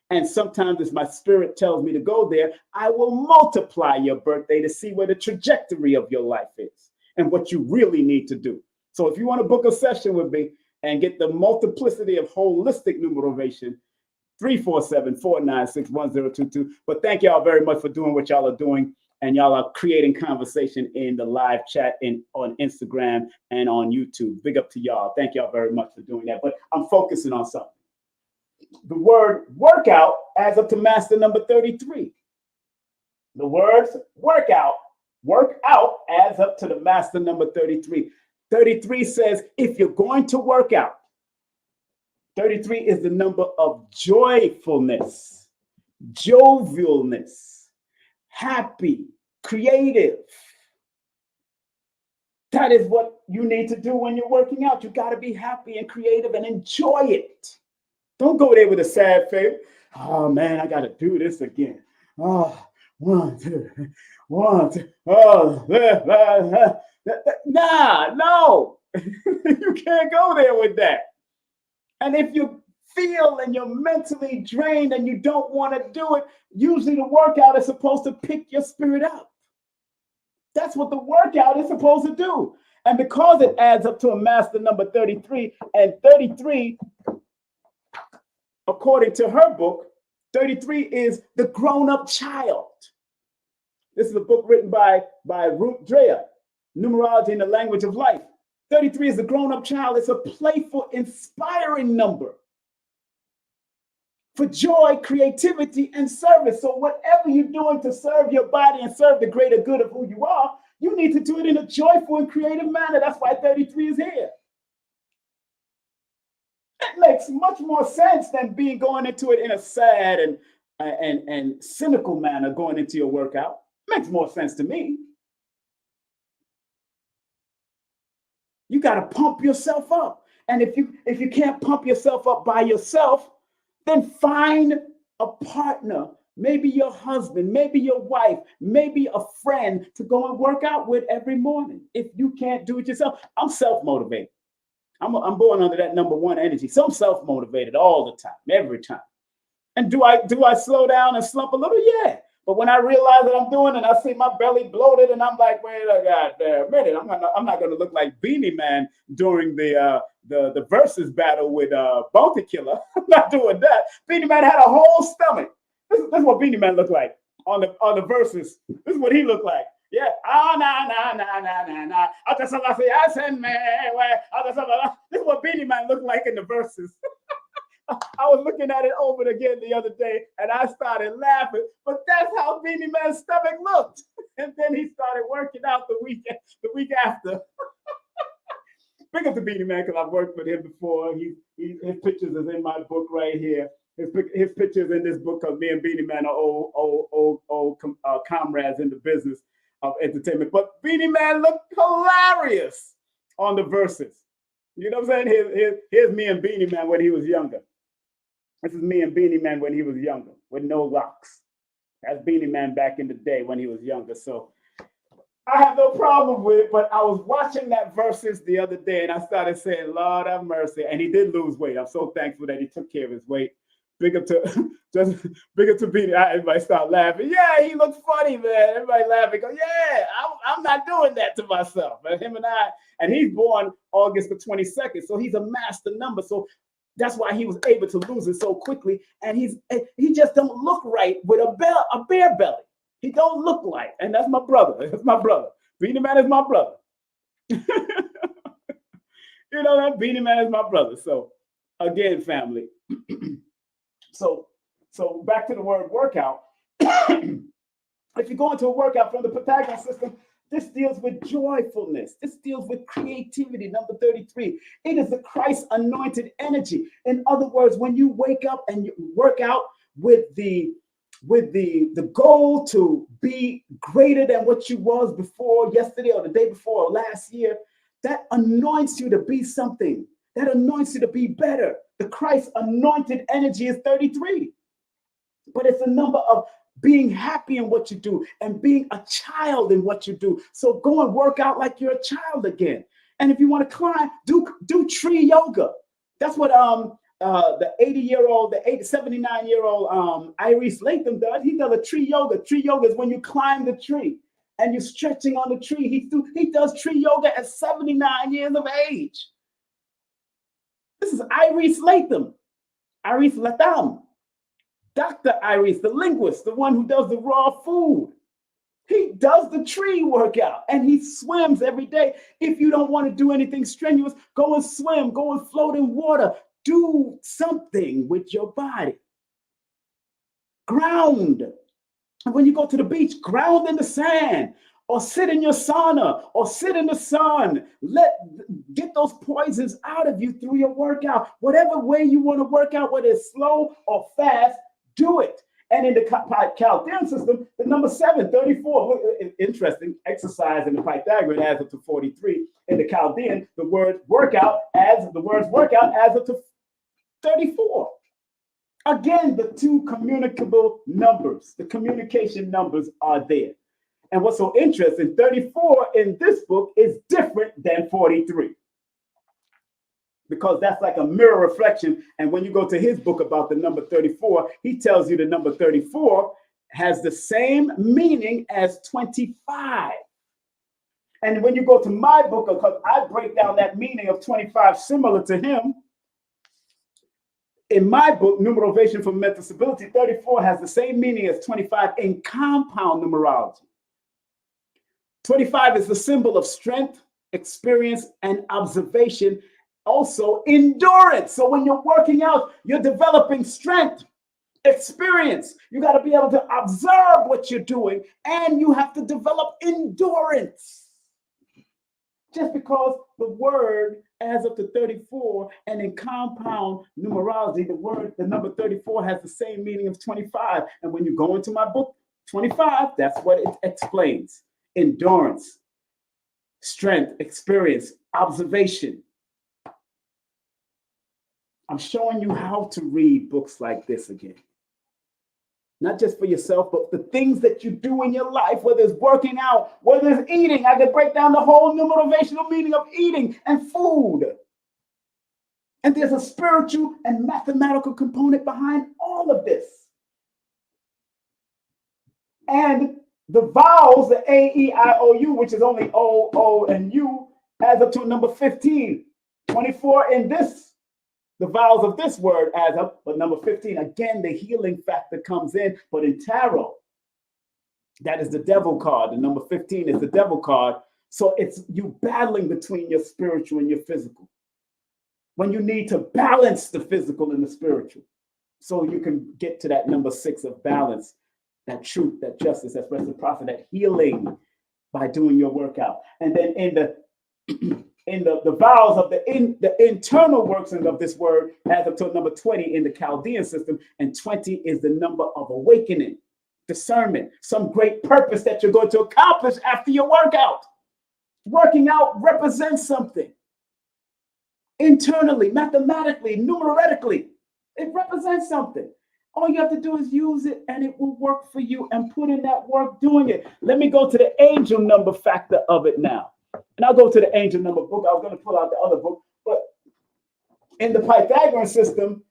And sometimes as my spirit tells me to go there, I will multiply your birthday to see where the trajectory of your life is and what you really need to do. So if you want to book a session with me and get the multiplicity of holistic numerovation, 347-496-1022. But thank y'all very much for doing what y'all are doing. And y'all are creating conversation in the live chat on Instagram and on YouTube. Big up to y'all. Thank y'all very much for doing that. But I'm focusing on something. The word workout adds up to master number 33. The words workout adds up to the master number 33. 33 says, if you're going to work out, 33 is the number of joyfulness, jovialness, happy, creative. That is what you need to do when you're working out. You got to be happy and creative and enjoy it. Don't go there with a sad face. Oh man, I got to do this again. Oh, one, two. Oh, nah, no. You can't go there with that. And if you feel and you're mentally drained and you don't want to do it, usually the workout is supposed to pick your spirit up. That's what the workout is supposed to do. And because it adds up to a master number 33, and 33, according to her book, 33 is the grown-up child. This is a book written by Ruth Dreher, Numerology in the Language of Life. 33 is the grown-up child. It's a playful, inspiring number for joy, creativity, and service. So whatever you're doing to serve your body and serve the greater good of who you are, you need to do it in a joyful and creative manner. That's why 33 is here. It makes much more sense than going into it in a sad and cynical manner going into your workout. Makes more sense to me. You got to pump yourself up. And if you can't pump yourself up by yourself, then find a partner, maybe your husband, maybe your wife, maybe a friend to go and work out with every morning. If you can't do it yourself, I'm self-motivated. I'm born under that number one energy. So I'm self-motivated all the time, every time. And do I slow down and slump a little? Yeah. But when I realize that I'm doing it, and I see my belly bloated, and I'm like, wait a goddamn minute, I'm not going to look like Beanie Man during the versus battle with Bounty Killer. I'm not doing that. Beanie Man had a whole stomach. This is what Beanie Man looked like on the versus. This is what he looked like. Yeah. Ah, na, na, na, na, na, na. I send me where. This is what Beanie Man looked like in the verses. I was looking at it over again the other day and I started laughing, but that's how Beanie Man's stomach looked. And then he started working out the week after. Big up to Beanie Man because I've worked with him before. His pictures is in my book right here. His pictures in this book of me and Beanie Man are old comrades in the business of entertainment. But Beanie Man looked hilarious on the verses. You know what I'm saying? Here's me and Beanie Man when he was younger. This is me and Beanie Man when he was younger with no locks. That's Beanie Man back in the day when he was younger. So I have no problem with it, but I was watching that verses the other day and I started saying, Lord have mercy. And he did lose weight. I'm so thankful that he took care of his weight. Big up to Beanie. Everybody start laughing. Yeah, he looked funny, man. Everybody laughing. Go, yeah, I'm not doing that to myself. And him and he's born August the 22nd. So he's a master number. So that's why he was able to lose it so quickly. And he just don't look right with a bare belly. He don't look like, and that's my brother. That's my brother. Beanie Man is my brother. You know that Beanie Man is my brother. So again, family. So back to the word workout. If you go into a workout from the Pythagorean system, this deals with joyfulness. This deals with creativity. Number 33. It is the Christ anointed energy. In other words, when you wake up and you work out with the goal to be greater than what you was before yesterday or the day before or last year, that anoints you to be something. That anoints you to be better. The Christ anointed energy is 33. But it's a number of being happy in what you do and being a child in what you do. So go and work out like you're a child again. And if you want to climb, do tree yoga. That's what the 79-year-old Iris Latham does. He does a tree yoga. Tree yoga is when you climb the tree and you're stretching on the tree. He does tree yoga at 79 years of age. This is Iris Latham. Iris Latham. Dr. Iris, the linguist, the one who does the raw food. He does the tree workout and he swims every day. If you don't want to do anything strenuous, go and swim, go and float in water. Do something with your body. Ground. And when you go to the beach, ground in the sand or sit in your sauna or sit in the sun. Get those poisons out of you through your workout. Whatever way you want to work out, whether it's slow or fast, do it. And in the Chaldean system, the number 7, 34, interesting, exercise in the Pythagorean adds up to 43. In the Chaldean, the words workout adds up to 34. Again, the two communicable numbers, the communication numbers are there. And what's so interesting, 34 in this book is different than 43. Because that's like a mirror reflection. And when you go to his book about the number 34, he tells you the number 34 has the same meaning as 25. And when you go to my book, because I break down that meaning of 25 similar to him, in my book, Numerovational for Mental Stability, 34 has the same meaning as 25 in compound numerology. 25 is the symbol of strength, experience, and observation. Also, endurance. So when you're working out, you're developing strength, experience. You got to be able to observe what you're doing, and you have to develop endurance. Just because the word adds up to 34, and in compound numerology, the number 34 has the same meaning of 25. And when you go into my book, 25, that's what it explains. Endurance, strength, experience, observation. I'm showing you how to read books like this again. Not just for yourself, but the things that you do in your life, whether it's working out, whether it's eating. I could break down the whole numerovational meaning of eating and food. And there's a spiritual and mathematical component behind all of this. And the vowels, the A, E, I, O, U, which is only O, O, and U, adds up to number 15. 24 in this. The vowels of this word adds up, but number 15, again, the healing factor comes in. But in tarot, That is the devil card. The number 15 is the devil card. So it's you battling between your spiritual and your physical. When you need to balance the physical and the spiritual. So you can get to that number 6 of balance, that truth, that justice, that reciprocity, that healing by doing your workout. And then in the the vowels of the internal workings of this word adds up to number 20 in the Chaldean system, and 20 is the number of awakening, discernment, some great purpose that you're going to accomplish after your workout. Working out represents something internally, mathematically, numerically. It represents something. All you have to do is use it and it will work for you, and put in that work doing it. Let me go to the angel number factor of it now. And I'll go to the angel number book. I was going to pull out the other book, but in the Pythagorean system,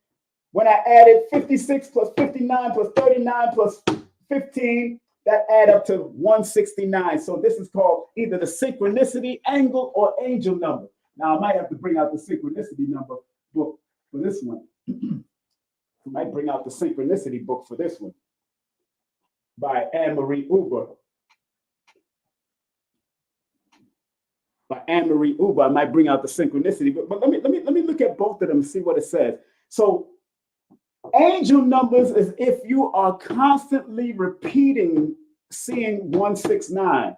when I added 56 plus 59 plus 39 plus 15, that add up to 169. So this is called either the synchronicity angle or angel number. Now I might have to bring out the synchronicity number book for this one. I might bring out the synchronicity book for this one by Anne-Marie Uber. By Anne-Marie Uber, I might bring out the synchronicity, but let me look at both of them and see what it says. So angel numbers is if you are constantly repeating, seeing 169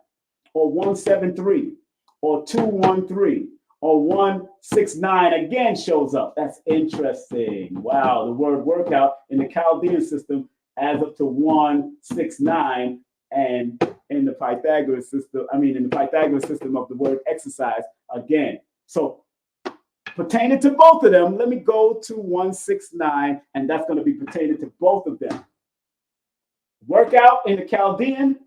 or 173 or 213 or 169 again shows up. That's interesting. Wow, the word workout in the Chaldean system adds up to 169, and in the Pythagorean system of the word exercise again. So pertaining to both of them, let me go to 169, and that's going to be pertaining to both of them. Workout in the Chaldean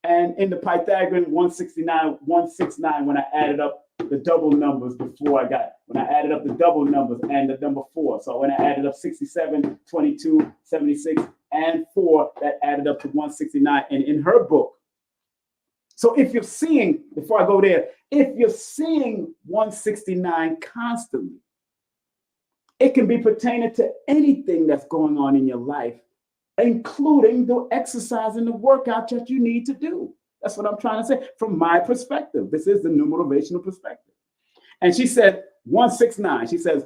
and in the Pythagorean 169 when I added up the double numbers when I added up the double numbers and the number 4. So when I added up 67, 22, 76, and 4, that added up to 169. And in her book, so if you're seeing, before I go there, if you're seeing 169 constantly, it can be pertaining to anything that's going on in your life, including the exercise and the workout that you need to do. That's what I'm trying to say from my perspective. This is the numerovational perspective. And she said 169. She says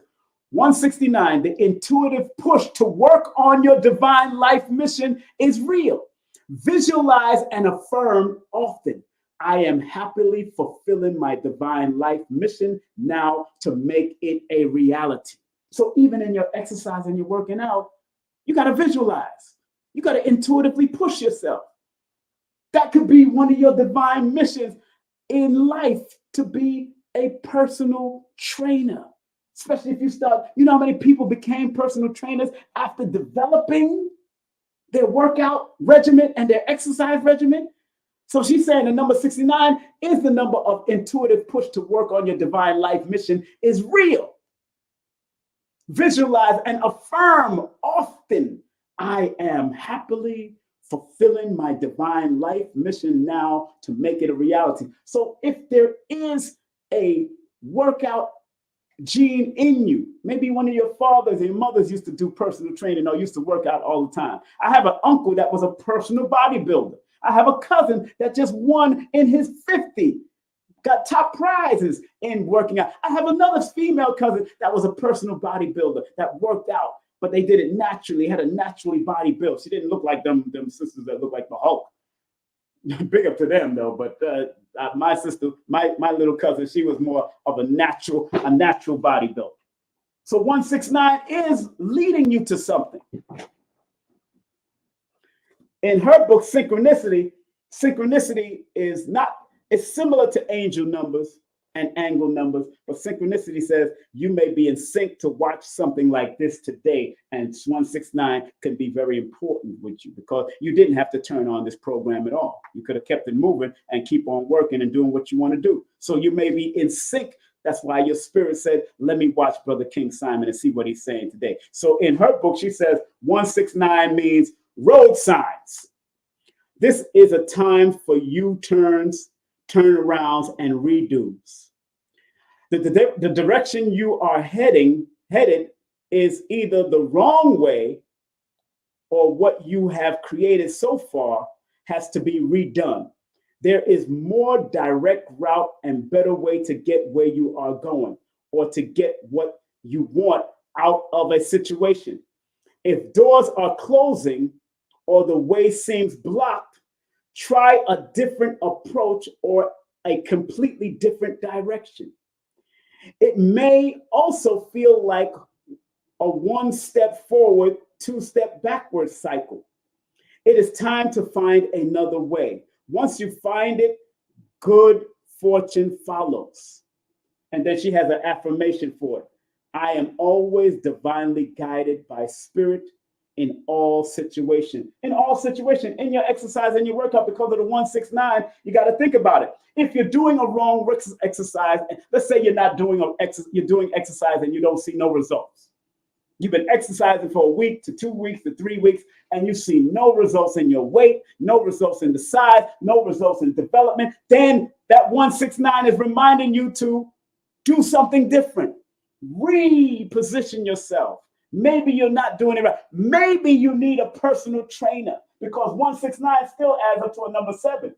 169, the intuitive push to work on your divine life mission is real. Visualize and affirm often. I am happily fulfilling my divine life mission now to make it a reality. So even in your exercise and you're working out, you got to visualize. You got to intuitively push yourself. That could be one of your divine missions in life, to be a personal trainer. Especially if you start, you know how many people became personal trainers after developing their workout regimen and their exercise regimen? So she's saying the number 69 is the number of intuitive push to work on your divine life mission is real. Visualize and affirm often. I am happily fulfilling my divine life mission now to make it a reality. So if there is a workout gene in you, maybe one of your fathers and your mothers used to do personal training or used to work out all the time. I have an uncle that was a personal bodybuilder. I have a cousin that just won in his 50, got top prizes in working out. I have another female cousin that was a personal bodybuilder that worked out, but they did it naturally, had a naturally body build. She didn't look like them sisters that look like the Hulk. Big up to them though, but my sister, my little cousin, she was more of a natural body build. So 169 is leading you to something. In her book, synchronicity is not, it's similar to angel numbers and angle numbers, but synchronicity says you may be in sync to watch something like this today, and 169 can be very important with you because you didn't have to turn on this program at all. You could have kept it moving and keep on working and doing what you want to do. So you may be in sync. That's why your spirit said, let me watch Brother King Simon and see what he's saying today. So in her book, she says 169 means road signs. This is a time for U-turns, turnarounds, and redos. The direction you are headed is either the wrong way, or what you have created so far has to be redone. There is more direct route and better way to get where you are going or to get what you want out of a situation. If doors are closing or the way seems blocked, try a different approach or a completely different direction. It may also feel like a one step forward, two step backward cycle. It is time to find another way. Once you find it, good fortune follows. And then she has an affirmation for it. I am always divinely guided by spirit in all situations. In all situations, in your exercise and your workout, because of the 169, you got to think about it. If you're doing a wrong exercise, let's say you're doing exercise and you don't see no results. You've been exercising for a week to 2 weeks to 3 weeks, and you see no results in your weight, no results in the size, no results in development. Then that 169 is reminding you to do something different. Reposition yourself. Maybe you're not doing it right. Maybe you need a personal trainer, because 169 still adds up to a number 7.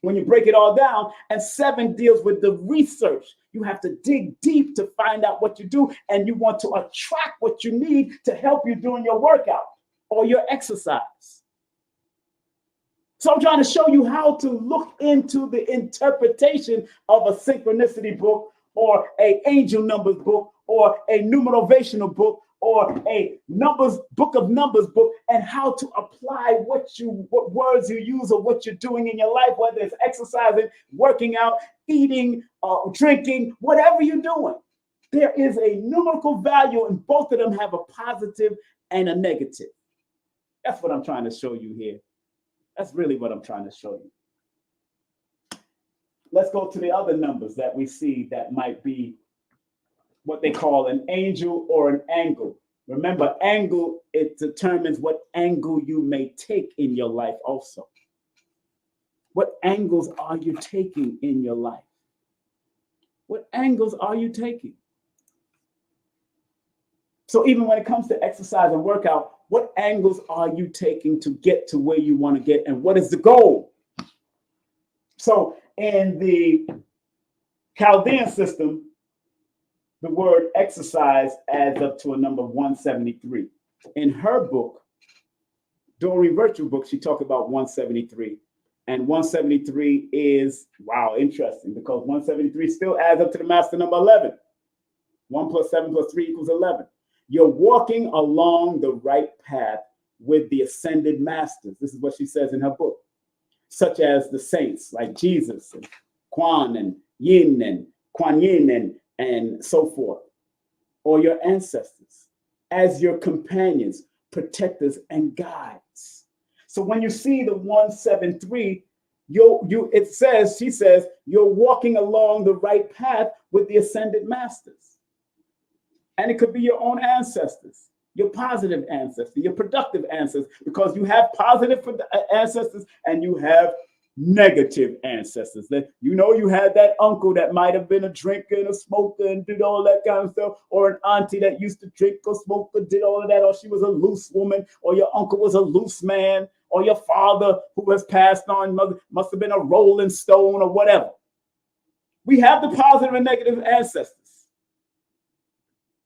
When you break it all down, and 7 deals with the research. You have to dig deep to find out what you do, and you want to attract what you need to help you doing your workout or your exercise. So I'm trying to show you how to look into the interpretation of a synchronicity book or an angel numbers book or a numerovational book or a book of numbers book, and how to apply what words you use or what you're doing in your life, whether it's exercising, working out, eating, drinking, whatever you're doing. There is a numerical value, and both of them have a positive and a negative. That's what I'm trying to show you here. That's really what I'm trying to show you. Let's go to the other numbers that we see that might be what they call an angel or an angle. Remember, angle, it determines what angle you may take in your life also. What angles are you taking in your life? What angles are you taking? So even when it comes to exercise and workout, what angles are you taking to get to where you want to get, and what is the goal? So in the Chaldean system, the word exercise adds up to a number 173. In her book, Dory Virtue book, she talked about 173. And 173 is, wow, interesting, because 173 still adds up to the master number 11. 1 plus 7 plus 3 equals 11. You're walking along the right path with the ascended masters. This is what she says in her book. Such as the saints like Jesus and Kuan and Yin and Kuan Yin and so forth, or your ancestors as your companions, protectors, and guides. So when you see the 173, she says, you're walking along the right path with the ascended masters. And it could be your own ancestors, your positive ancestors, your productive ancestors, because you have positive ancestors and you have negative ancestors. That you had that uncle that might have been a drinker and a smoker and did all that kind of stuff, or an auntie that used to drink or smoke or did all of that, or she was a loose woman, or your uncle was a loose man, or your father who has passed on must have been a rolling stone or whatever. We have the positive and negative ancestors.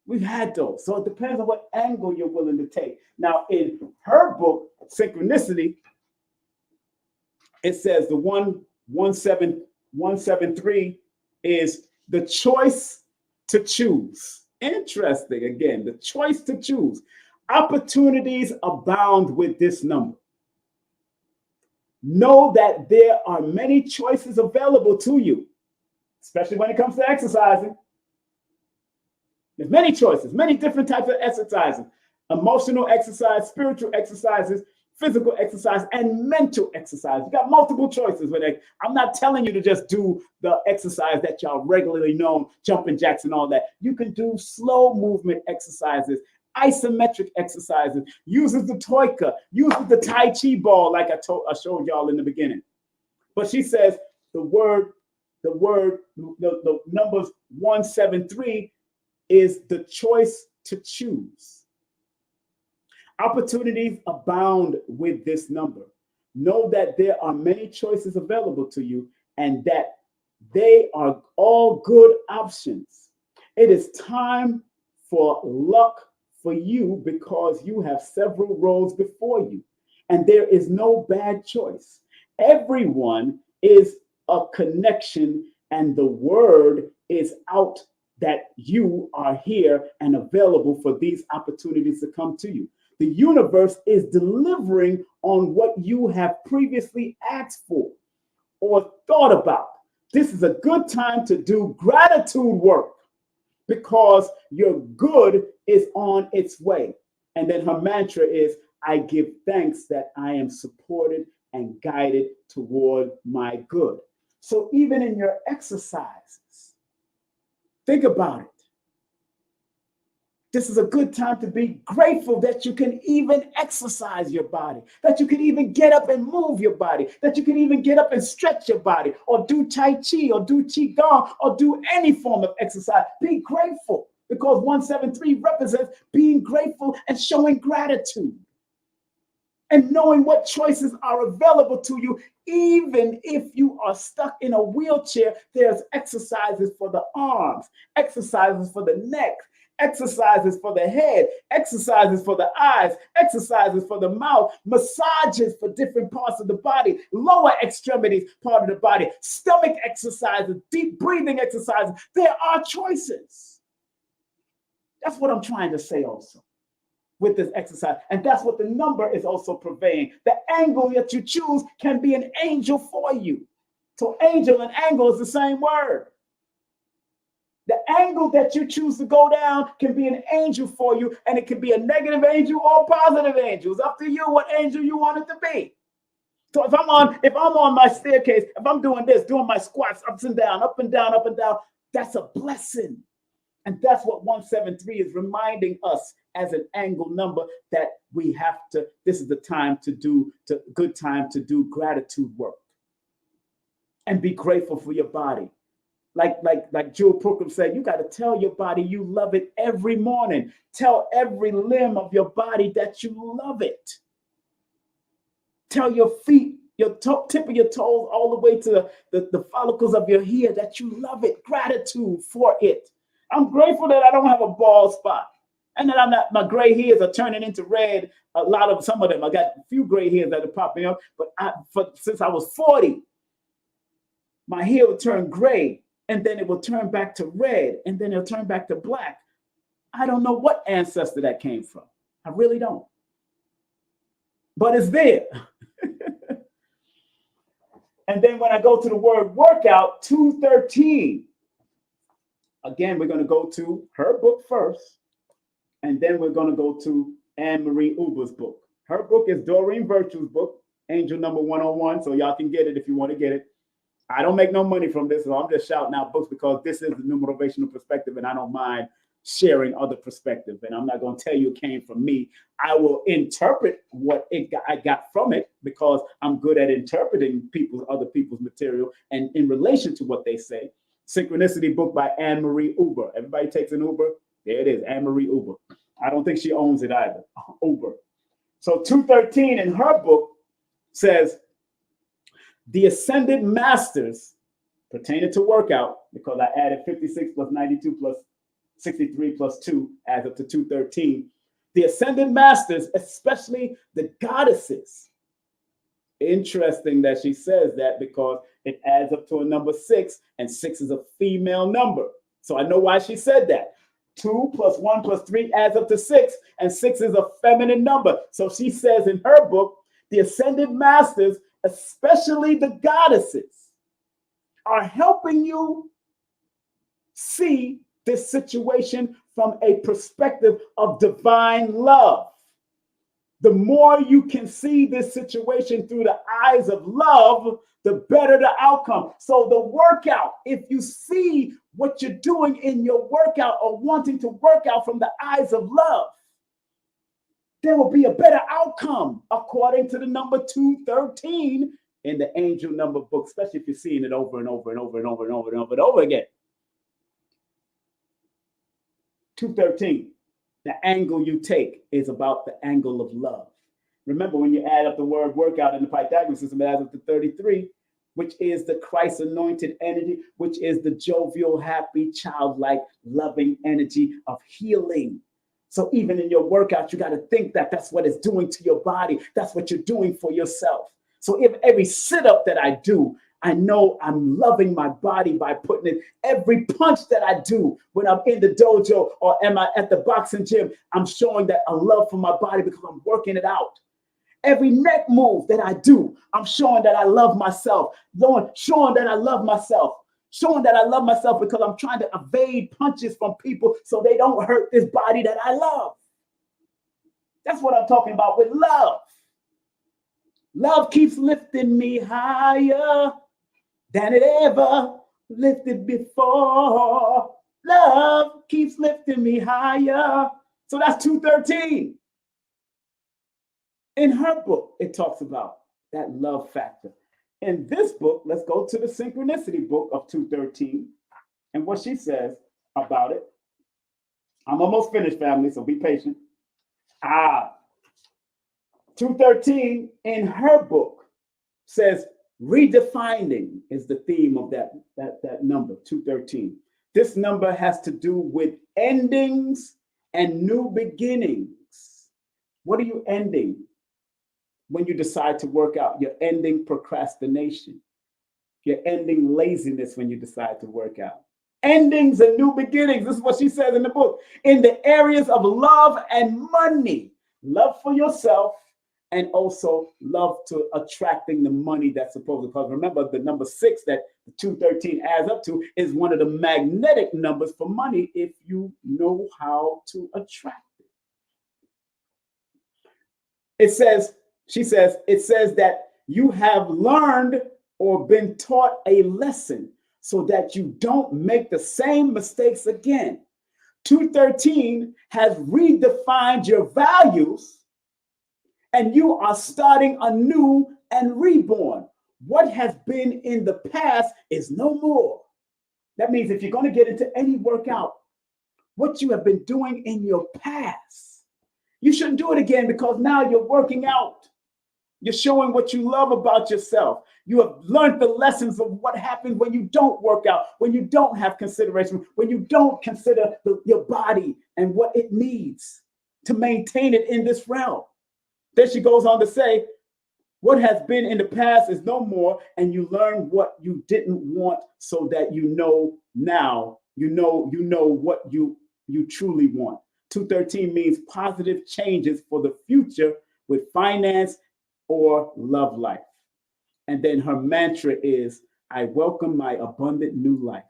We've had those. So it depends on what angle you're willing to take. Now, in her book, Synchronicity, it says the 173 is the choice to choose. Interesting. Again, the choice to choose. Opportunities abound with this number. Know that there are many choices available to you, especially when it comes to exercising. There's many choices, many different types of exercises. Emotional exercise, spiritual exercises, physical exercise, and mental exercise. You got multiple choices with it. I'm not telling you to just do the exercise that y'all regularly know, jumping jacks and all that. You can do slow movement exercises, isometric exercises, uses the toika, uses the Tai Chi ball like I showed y'all in the beginning. But she says the numbers 173 is the choice to choose. Opportunities abound with this number. Know that there are many choices available to you and that they are all good options. It is time for luck for you because you have several roads before you, and there is no bad choice. Everyone is a connection, and the word is out that you are here and available for these opportunities to come to you. The universe is delivering on what you have previously asked for or thought about. This is a good time to do gratitude work because your good is on its way. And then her mantra is, I give thanks that I am supported and guided toward my good. So even in your exercises, think about it. This is a good time to be grateful that you can even exercise your body, that you can even get up and move your body, that you can even get up and stretch your body, or do Tai Chi, or do Qigong, or do any form of exercise. Be grateful because 173 represents being grateful and showing gratitude and knowing what choices are available to you. Even if you are stuck in a wheelchair, there's exercises for the arms, exercises for the neck, exercises for the head, exercises for the eyes, exercises for the mouth, massages for different parts of the body, lower extremities part of the body, stomach exercises, deep breathing exercises. There are choices. That's what I'm trying to say also with this exercise. And that's what the number is also purveying. The angle that you choose can be an angel for you. So angel and angle is the same word. The angle that you choose to go down can be an angel for you, and it can be a negative angel or a positive angel. It's up to you what angel you want it to be. So if I'm on my staircase, if I'm doing this, doing my squats up and down, up and down, up and down, that's a blessing. And that's what 173 is reminding us as an angle number, that we have to, this is the time to do, good time to do gratitude work and be grateful for your body. Like Jewel Pookrum said, you got to tell your body you love it every morning. Tell every limb of your body that you love it. Tell your feet, your tip of your toes, all the way to the follicles of your hair that you love it. Gratitude for it. I'm grateful that I don't have a bald spot, and that my gray hairs are turning into red. Some of them, I got a few gray hairs that are popping up, but since I was 40, my hair would turn gray. And then it will turn back to red, and then it'll turn back to black. I don't know what ancestor that came from. I really don't. But it's there. And then when I go to the word workout, 213. Again, we're going to go to her book first, and then we're going to go to Anne-Marie Uber's book. Her book is Doreen Virtue's book, Angel Number 101, so y'all can get it if you want to get it. I don't make no money from this, so I'm just shouting out books because this is the numerovational perspective, and I don't mind sharing other perspective. And I'm not going to tell you it came from me. I will interpret what I got from it because I'm good at interpreting other people's material and in relation to what they say. Synchronicity book by Anne-Marie Uber. Everybody takes an Uber. There it is, Anne-Marie Uber. I don't think she owns it either. Uber. So 213 in her book says, the ascended masters pertaining to workout, because I added 56 plus 92 plus 63 plus 2 adds up to 213. The ascended masters, especially the goddesses. Interesting that she says that because it adds up to a number 6, and 6 is a female number. So I know why she said that. 2 plus 1 plus 3 adds up to 6, and 6 is a feminine number. So she says in her book, the ascended masters, especially the goddesses, are helping you see this situation from a perspective of divine love. The more you can see this situation through the eyes of love, the better the outcome. So the workout, if you see what you're doing in your workout or wanting to work out from the eyes of love, there will be a better outcome according to the number 213 in the angel number book, especially if you're seeing it over and over and over and over and over and over and over again. 213, the angle you take is about the angle of love. Remember, when you add up the word workout in the Pythagorean system, it adds up to 33, which is the Christ anointed energy, which is the jovial, happy, childlike, loving energy of healing. So even in your workout, you got to think that that's what it's doing to your body. That's what you're doing for yourself. So if every sit-up that I do, I know I'm loving my body by putting it. Every punch that I do when I'm in the dojo or am I at the boxing gym, I'm showing that a love for my body because I'm working it out. Every neck move that I do, I'm showing that I love myself. Showing that I love myself. Showing that I love myself because I'm trying to evade punches from people so they don't hurt this body that I love. That's what I'm talking about with love. Love keeps lifting me higher than it ever lifted before. Love keeps lifting me higher. So that's 213. In her book, it talks about that love factor. In this book, let's go to the synchronicity book of 213 and what she says about it. I'm almost finished, family, so be patient. 213 in her book says redefining is the theme of that number, 213. This number has to do with endings and new beginnings. What are you ending? When you decide to work out, you're ending procrastination. You're ending laziness when you decide to work out. Endings and new beginnings. This is what she says in the book. In the areas of love and money, love for yourself, and also love to attracting the money that's supposed to. Because remember, the number 6 that the 213 adds up to is one of the magnetic numbers for money if you know how to attract it. She says, it says that you have learned or been taught a lesson so that you don't make the same mistakes again. 213 has redefined your values and you are starting anew and reborn. What has been in the past is no more. That means if you're going to get into any workout, what you have been doing in your past, you shouldn't do it again because now you're working out. You're showing what you love about yourself. You have learned the lessons of what happens when you don't work out, when you don't have consideration, when you don't consider your body and what it needs to maintain it in this realm. Then she goes on to say, what has been in the past is no more, and you learn what you didn't want so that you know now, you know what you truly want. 213 means positive changes for the future with finance or love life. And then her mantra is, I welcome my abundant new life,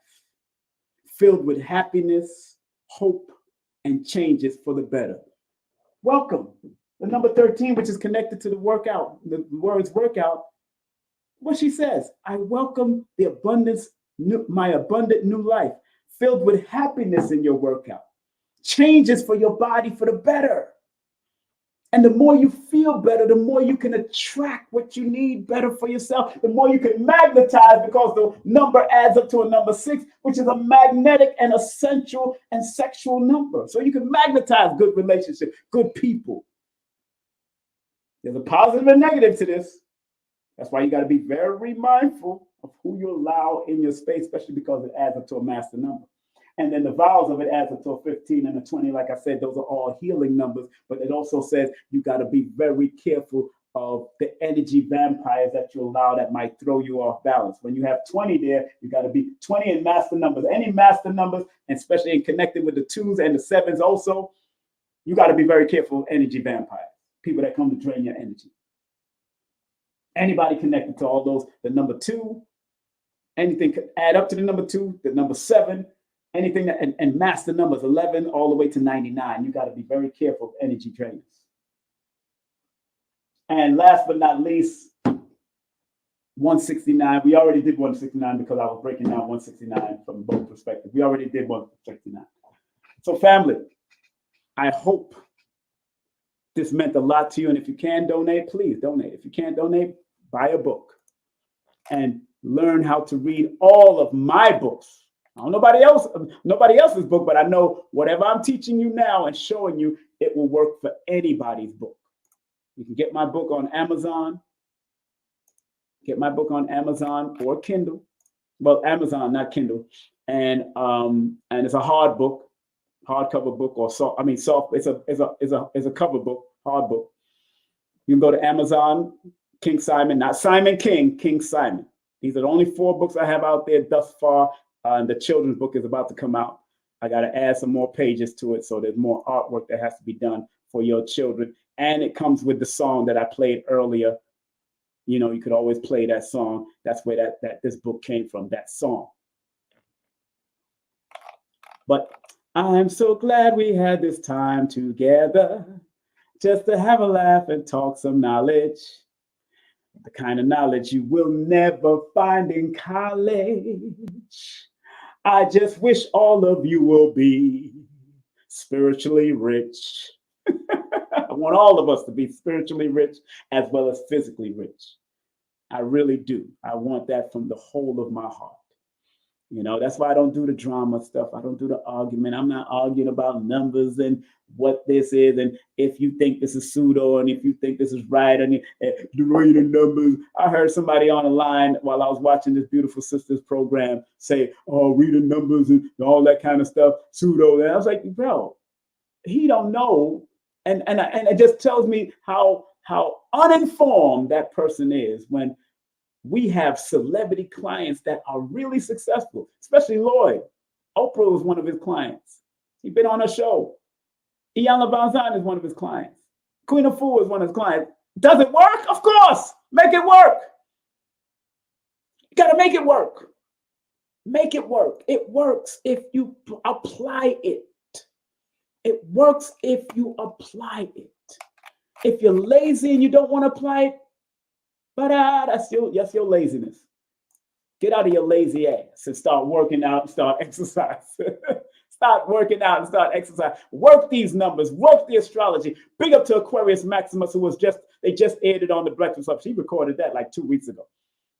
filled with happiness, hope, and changes for the better. Welcome. The number 13, which is connected to the workout, the words workout, what she says, I welcome the abundance, my abundant new life, filled with happiness in your workout, changes for your body for the better. And the more you feel better, the more you can attract what you need better for yourself, the more you can magnetize because the number adds up to a number 6, which is a magnetic and essential and sexual number. So you can magnetize good relationships, good people. There's a positive and negative to this. That's why you got to be very mindful of who you allow in your space, especially because it adds up to a master number. And then the vowels of it adds up to a 15 and a 20. Like I said, those are all healing numbers. But it also says you got to be very careful of the energy vampires that you allow that might throw you off balance. When you have 20 there, you got to be 20 in master numbers. Any master numbers, and especially in connected with the 2s and the 7s also, you got to be very careful of energy vampires, people that come to drain your energy. Anybody connected to all those, the number 2, anything could add up to the number 2, the number 7, anything that, and master numbers 11 all the way to 99. You got to be very careful of energy drainers. And last but not least, 169. We already did 169 because I was breaking down 169 from both perspectives. We already did 169. So family, I hope this meant a lot to you. And if you can donate, please donate. If you can't donate, buy a book and learn how to read all of my books. I don't know nobody else's book, but I know whatever I'm teaching you now and showing you, it will work for anybody's book. You can get my book on Amazon. Get my book on Amazon or Kindle. Well, Amazon, not Kindle. And it's a hard book, hardcover book, or soft. I mean, soft. It's a cover book, hard book. You can go to Amazon, King Simon, not Simon King, King Simon. These are the only 4 books I have out there thus far. And the children's book is about to come out. I got to add some more pages to it, so there's more artwork that has to be done for your children. And it comes with the song that I played earlier. You know, you could always play that song. That's where that this book came from, that song. But I'm so glad we had this time together, just to have a laugh and talk some knowledge. The kind of knowledge you will never find in college. I just wish all of you will be spiritually rich. I want all of us to be spiritually rich as well as physically rich. I really do. I want that from the whole of my heart. You know, that's why I don't do the drama stuff. I don't do the argument. I'm not arguing about numbers and what this is. And if you think this is pseudo and if you think this is right, and the way the numbers. I heard somebody on the line while I was watching this Beautiful Sisters program say, oh, read the numbers and all that kind of stuff, pseudo. And I was like, bro, he don't know. And it just tells me how uninformed that person is when we have celebrity clients that are really successful, especially Lloyd. Oprah was one of his clients. He's been on her show. Iyanla Vanzant is one of his clients. Queen of Fu is one of his clients. Does it work? Of course. Make it work. You got to make it work. Make it work. It works if you apply it. It works if you apply it. If you're lazy and you don't want to apply it, but that's your laziness. Get out of your lazy ass and start working out and start exercise. Start working out and start exercise. Work these numbers. Work the astrology. Big up to Aquarius Maximus, who they just aired it on the Breakfast Club. She recorded that like 2 weeks ago.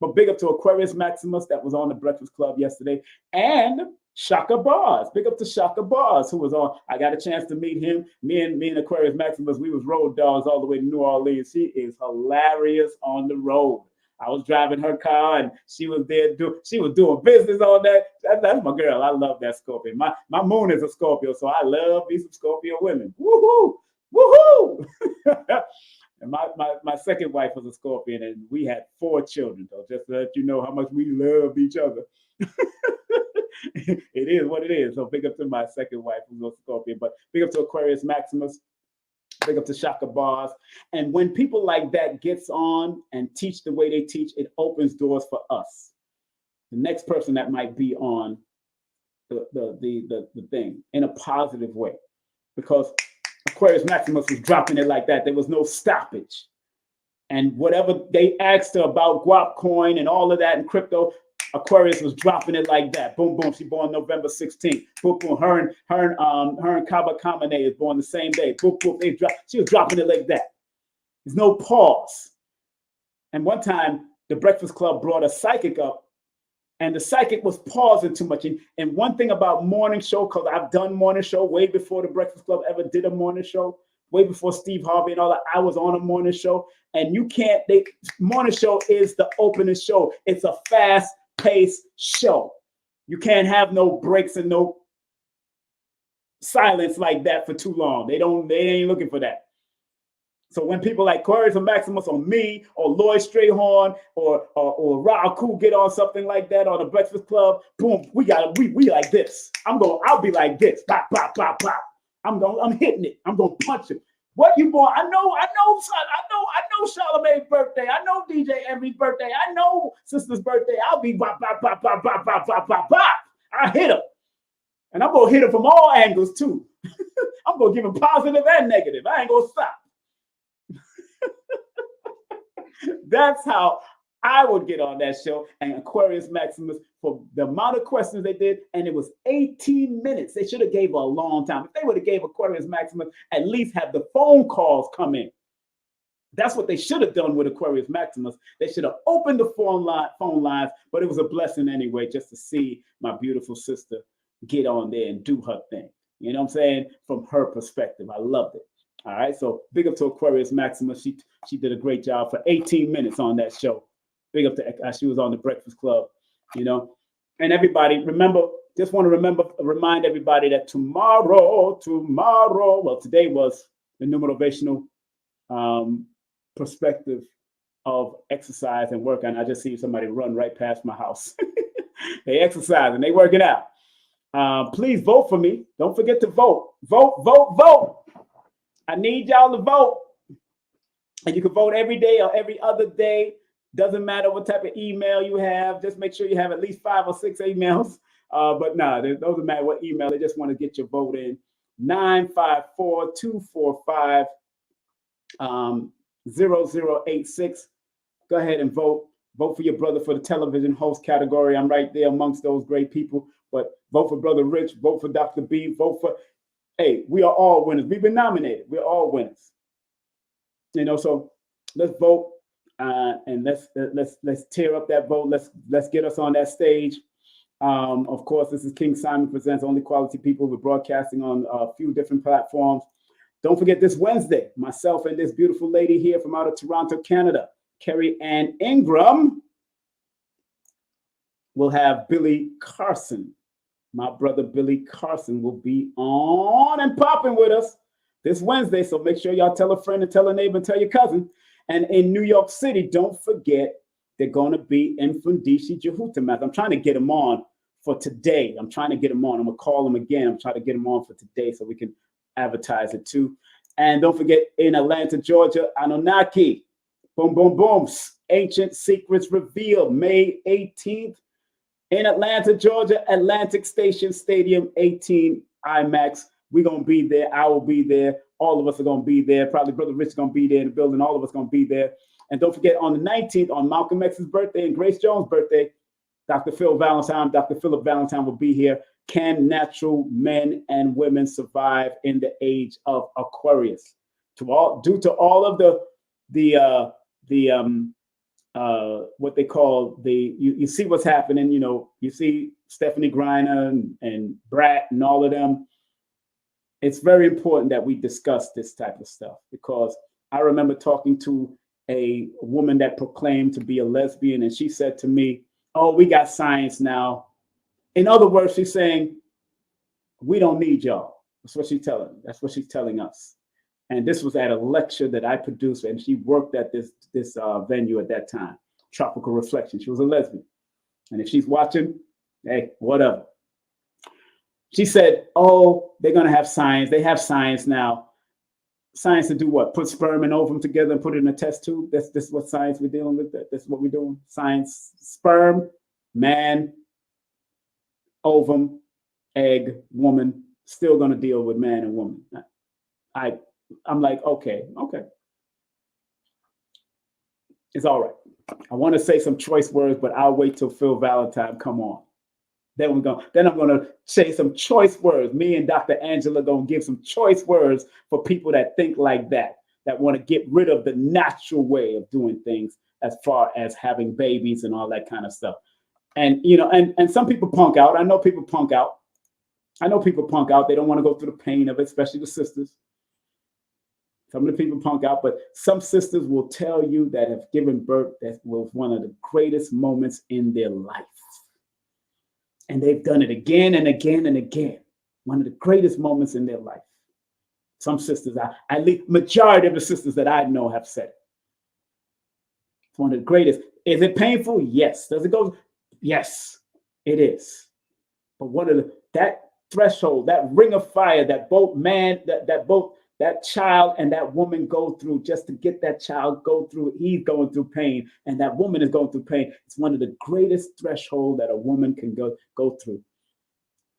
But big up to Aquarius Maximus that was on the Breakfast Club yesterday. And Shaka Bars. Big up to Shaka Bars, who was on. I got a chance to meet him. Me and Aquarius Maximus, we was road dogs all the way to New Orleans. She is hilarious on the road. I was driving her car and she was there she was doing business on that. That's my girl. I love that Scorpio. My moon is a Scorpio, so I love me some Scorpio women. Woohoo! Woohoo! And my second wife was a Scorpion, and we had 4 children, though, just to let you know how much we love each other. It is what it is. So big up to my second wife, who's a Scorpion, but big up to Aquarius Maximus. Big up to Shaka Bars. And when people like that gets on and teach the way they teach, it opens doors for us. The next person that might be on the thing in a positive way, because Aquarius Maximus was dropping it like that. There was no stoppage. And whatever they asked her about Guap Coin and all of that and crypto, Aquarius was dropping it like that. Boom, boom. She born November 16th. Boom, boom. Her and Kaba Kamene is born the same day. Boom, boom. She was dropping it like that. There's no pause. And one time, the Breakfast Club brought a psychic up, and the psychic was pausing too much. And one thing about morning show, because I've done morning show way before the Breakfast Club ever did a morning show, way before Steve Harvey and all that, I was on a morning show. And morning show is the opening show. It's a fast-paced show. You can't have no breaks and no silence like that for too long. They ain't looking for that. So when people like Aquarius or Maximus or me or Lloyd Strayhorn or Raku get on something like that on the Breakfast Club, boom, we like this. I'll be like this. Bop, bop, bop, bop. I'm hitting it. I'm gonna punch it. What you born? I know Charlamagne's birthday. I know DJ Envy's birthday. I know Sister's birthday. I'll be bop, bop, bop, bop, bop, bop, bop, bop, bop. I hit him. And I'm gonna hit him from all angles too. I'm gonna give him positive and negative. I ain't gonna stop. That's how I would get on that show. And Aquarius Maximus, for the amount of questions they did, and it was 18 minutes. They should have gave her a long time. If they would have gave Aquarius Maximus, at least have the phone calls come in. That's what they should have done with Aquarius Maximus. They should have opened the phone lines, but it was a blessing anyway, just to see my beautiful sister get on there and do her thing. You know what I'm saying? From her perspective, I loved it. All right. So big up to Aquarius Maxima. She did a great job for 18 minutes on that show. Big up to she was on the Breakfast Club, you know. And everybody, remember, just want to remind everybody that tomorrow, well, today was the Numerovational perspective of exercise and work. And I just see somebody run right past my house. They exercise and they working out. Please vote for me. Don't forget to vote. Vote, vote, vote. I need y'all to vote. And you can vote every day or every other day. Doesn't matter what type of email you have. Just make sure you have at least 5 or 6 emails. But no, it doesn't matter what email. They just want to get your vote in. 954-245 0086. Go ahead and vote. Vote for your brother for the television host category. I'm right there amongst those great people. But vote for Brother Rich. Vote for Dr. B. Vote for... Hey, we are all winners. We've been nominated. We're all winners. You know, so let's vote and let's tear up that vote. Let's get us on that stage. Of course, this is King Simon Presents Only Quality People. We're broadcasting on a few different platforms. Don't forget this Wednesday, myself and this beautiful lady here from out of Toronto, Canada, Carrie Ann Ingram, will have Billy Carson. My brother Billy Carson will be on and popping with us this Wednesday. So make sure y'all tell a friend and tell a neighbor and tell your cousin. And in New York City, don't forget, they're going to be in Fundishi Jehutamath. I'm trying to get him on for today. I'm trying to get him on. I'm going to call him again. I'm trying to get him on for today so we can advertise it too. And don't forget, in Atlanta, Georgia, Anunnaki. Boom, boom, boom. Ancient Secrets Revealed, May 18th. In Atlanta, Georgia, Atlantic Station Stadium, 18 IMAX. We're going to be there. I will be there. All of us are going to be there. Probably Brother Rich is going to be there in the building. All of us are going to be there. And don't forget, on the 19th, on Malcolm X's birthday and Grace Jones' birthday, Dr. Philip Valentine will be here. Can natural men and women survive in the age of Aquarius? Due to all of what they call you see what's happening, you know, you see Stephanie Griner and Brat and all of them. It's very important that we discuss this type of stuff, because I remember talking to a woman that proclaimed to be a lesbian, and she said to me, "Oh, we got science now." In other words, she's saying, we don't need y'all. That's what she's telling. That's what she's telling us. And this was at a lecture that I produced, and she worked at this venue at that time, Tropical Reflection. She was a lesbian. And if she's watching, hey, whatever. She said, oh, they're going to have science. They have science now. Science to do what? Put sperm and ovum together and put it in a test tube? That's what science we're dealing with. That's what we're doing. Science, sperm, man, ovum, egg, woman, still going to deal with man and woman. I'm like, okay. It's all right. I want to say some choice words, but I'll wait till Phil Valentine come on. Then I'm going to say some choice words. Me and Dr. Angela going to give some choice words for people that think like that want to get rid of the natural way of doing things as far as having babies and all that kind of stuff. And, you know, and some people punk out. I know people punk out. They don't want to go through the pain of it, especially the sisters. Some of the people punk out, but some sisters will tell you that have given birth, that was one of the greatest moments in their life. And they've done it again and again and again. One of the greatest moments in their life. Some sisters, at least majority of the sisters that I know have said it. It's one of the greatest. Is it painful? Yes. Does it go? Yes, it is. But that threshold, that ring of fire that both that child and that woman go through, just to get that child go through, he's going through pain and that woman is going through pain. It's one of the greatest thresholds that a woman can go through.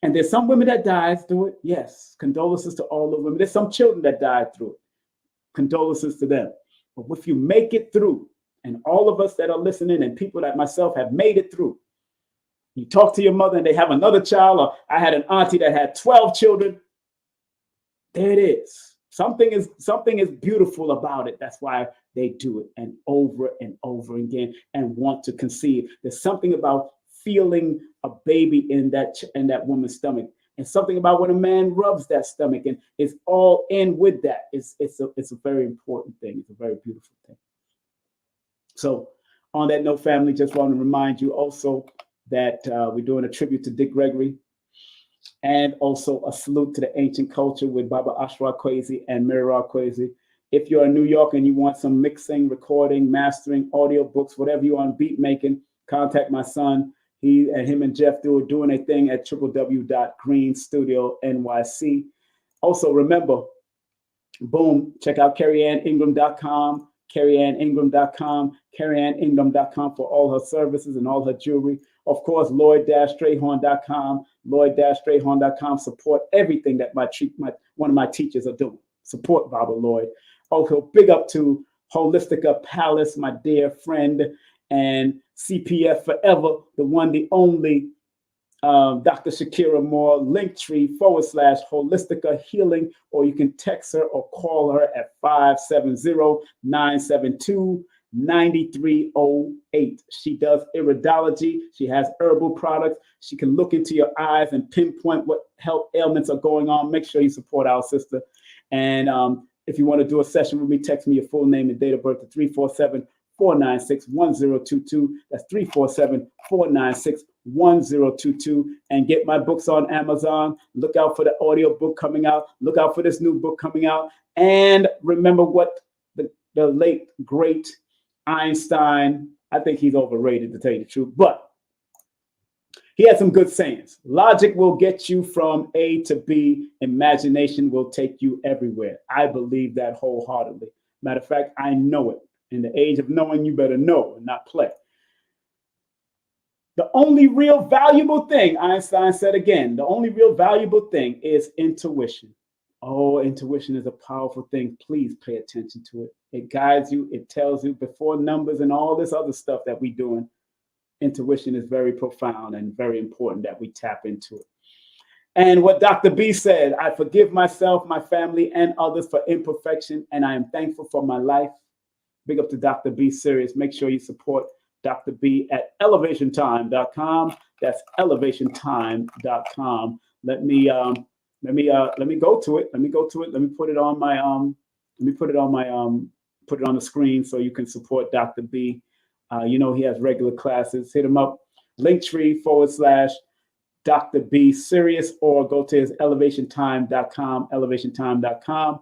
And there's some women that died through it. Yes, condolences to all the women. There's some children that died through it. Condolences to them. But if you make it through, and all of us that are listening and people like myself have made it through, you talk to your mother and they have another child, or I had an auntie that had 12 children. There it is. Something is beautiful about it. That's why they do it and over again and want to conceive. There's something about feeling a baby in that woman's stomach. And something about when a man rubs that stomach and is all in with that. It's a very important thing. It's a very beautiful thing. So on that note, family, just want to remind you also that we're doing a tribute to Dick Gregory and also a salute to the ancient culture with Baba Ashra Kwesi and Mira Kwesi. If you're in New York and you want some mixing, recording, mastering, audio books, whatever you want, beat making, contact my son. He and him and Jeff doing a thing at www.greenstudio.nyc. Also, remember, boom, check out carrieanningram.com, carrieanningram.com, carrieanningram.com for all her services and all her jewelry. Of course, Lloyd-Strayhorn.com, Lloyd-Strayhorn.com. Support everything that one of my teachers are doing. Support Baba Lloyd. Also, big up to Holistica Palace, my dear friend, and CPF Forever, the one, the only, Dr. Shakira Moore, Linktree/Holistica Healing, or you can text her or call her at 570-972-9308. She does iridology. She has herbal products. She can look into your eyes and pinpoint what health ailments are going on. Make sure you support our sister. And if you want to do a session with me, text me your full name and date of birth to 347-496-1022. That's 347-496-1022. And get my books on Amazon. Look out for the audio book coming out. Look out for this new book coming out. And remember what the late, great Einstein, I think he's overrated to tell you the truth, but he had some good sayings. Logic will get you from A to B. Imagination will take you everywhere. I believe that wholeheartedly. Matter of fact, I know it. In the age of knowing, you better know and not play. The only real valuable thing, Einstein said again, the only real valuable thing is intuition. Oh, intuition is a powerful thing. Please pay attention to it. It guides you. It tells you before numbers and all this other stuff that we're doing. Intuition is very profound and very important that we tap into it. And what Dr. B said, I forgive myself, my family, and others for imperfection, and I am thankful for my life. Big up to Dr. B Serious. Make sure you support Dr. B at elevationtime.com. That's elevationtime.com. Let me go to it. Let me put it on my put it on the screen so you can support Dr. B. You know, he has regular classes. Hit him up, Linktree/Dr. B Serious, or go to his elevationtime.com, elevationtime.com.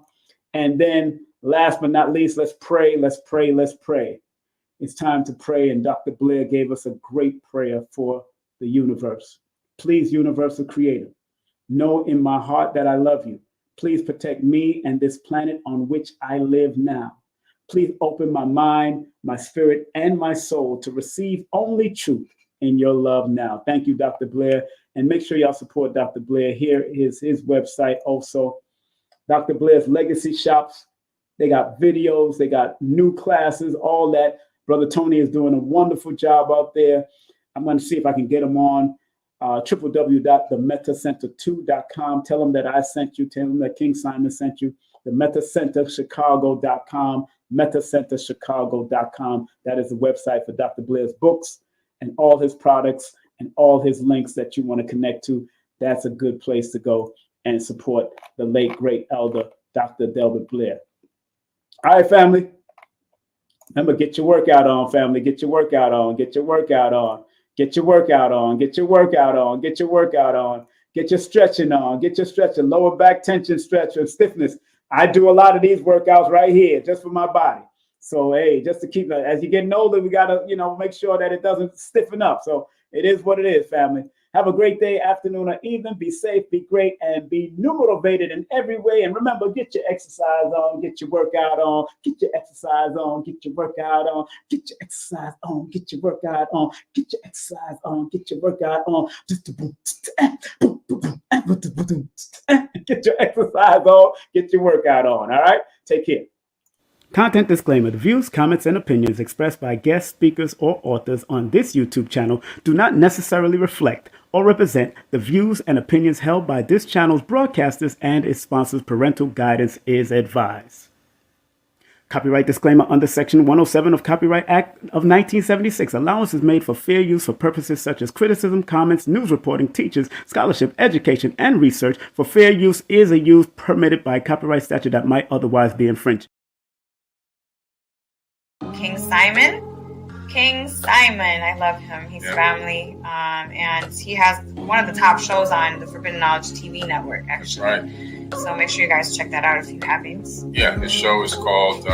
And then last but not least, let's pray. It's time to pray. And Dr. Blair gave us a great prayer for the universe. Please, universal creator, know in my heart that I love you. Please protect me and this planet on which I live now. Please open my mind, my spirit, and my soul to receive only truth in your love now. Thank you, Dr. Blair. And make sure y'all support Dr. Blair. Here is his website also. Dr. Blair's Legacy Shops. They got videos. They got new classes, all that. Brother Tony is doing a wonderful job out there. I'm going to see if I can get him on www.themetacenter2.com. Tell him that I sent you. Tell him that King Simon sent you. The metacenterchicago.com. metacenterchicago.com. That is the website for Dr. Blair's books and all his products and all his links that you want to connect to. That's a good place to go and support the late, great elder, Dr. Delbert Blair. All right, family. Remember, get your workout on, family. Get your workout on. Get your workout on. Get your workout on. Get your workout on. Get your workout on. Get your stretching on. Get your stretching. Lower back tension stretch and stiffness. I do a lot of these workouts right here just for my body. So, hey, just to keep, as you're getting older, we got to, make sure that it doesn't stiffen up. So it is what it is, family. Have a great day, afternoon, or evening. Be safe, be great, and be numerovated in every way. And remember, get your exercise on, get your workout on, get your exercise on, get your workout on, get your exercise on, get your workout on, get your exercise on, get your workout on. Get your exercise on, get your workout on. All right? Take care. Content disclaimer. The views, comments, and opinions expressed by guest speakers or authors on this YouTube channel do not necessarily reflect or represent the views and opinions held by this channel's broadcasters and its sponsors. Parental guidance is advised. Copyright disclaimer under Section 107 of Copyright Act of 1976. Allowance is made for fair use for purposes such as criticism, comments, news reporting, teachers, scholarship, education, and research. For fair use is a use permitted by copyright statute that might otherwise be infringed. King Simon, I love him. He's family, and he has one of the top shows on the Forbidden Knowledge TV network, actually. That's right. So make sure you guys check that out if you haven't. Yeah, his show is called,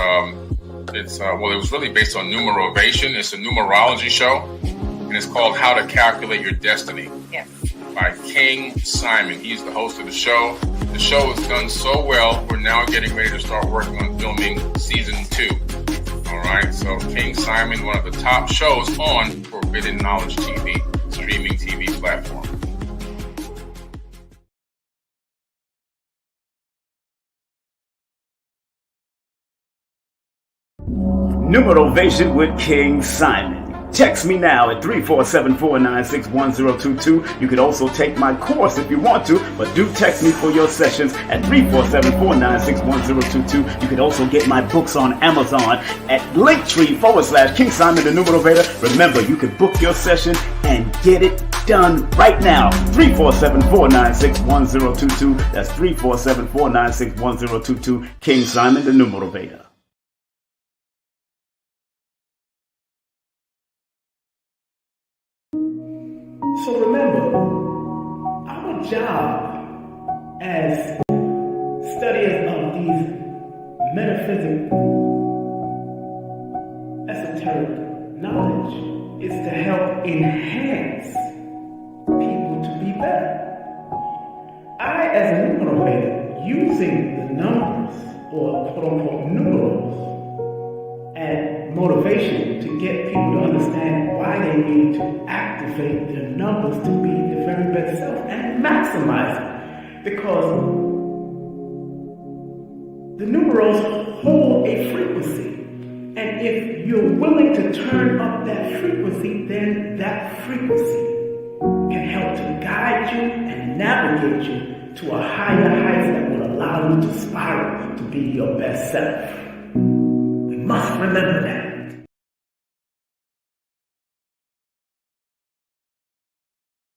it was really based on Numerovation. It's a numerology show, and it's called How to Calculate Your Destiny. Yes. By King Simon. He's the host of the show. The show has done so well, we're now getting ready to start working on filming season 2. All right, so King Simon, one of the top shows on Forbidden Knowledge TV, streaming TV platform. Numerovation with King Simon. Text me now at 347-496-1022. You could also take my course if you want to, but do text me for your sessions at 347-496-1022. You could also get my books on Amazon at Linktr.ee/King Simon the Numerovator. Remember, you can book your session and get it done right now. 347-496-1022. That's 347-496-1022. King Simon the Numerovator. So remember, our job as studiers of these metaphysical, esoteric knowledge is to help enhance people to be better. I, as a numerovator, using the numbers, or quote-unquote numerals, and motivation to get people to understand why they need to activate their numbers to be their very best self and maximize it. Because the numerals hold a frequency. And if you're willing to turn up that frequency, then that frequency can help to guide you and navigate you to a higher height that will allow you to spiral to be your best self. We must remember that.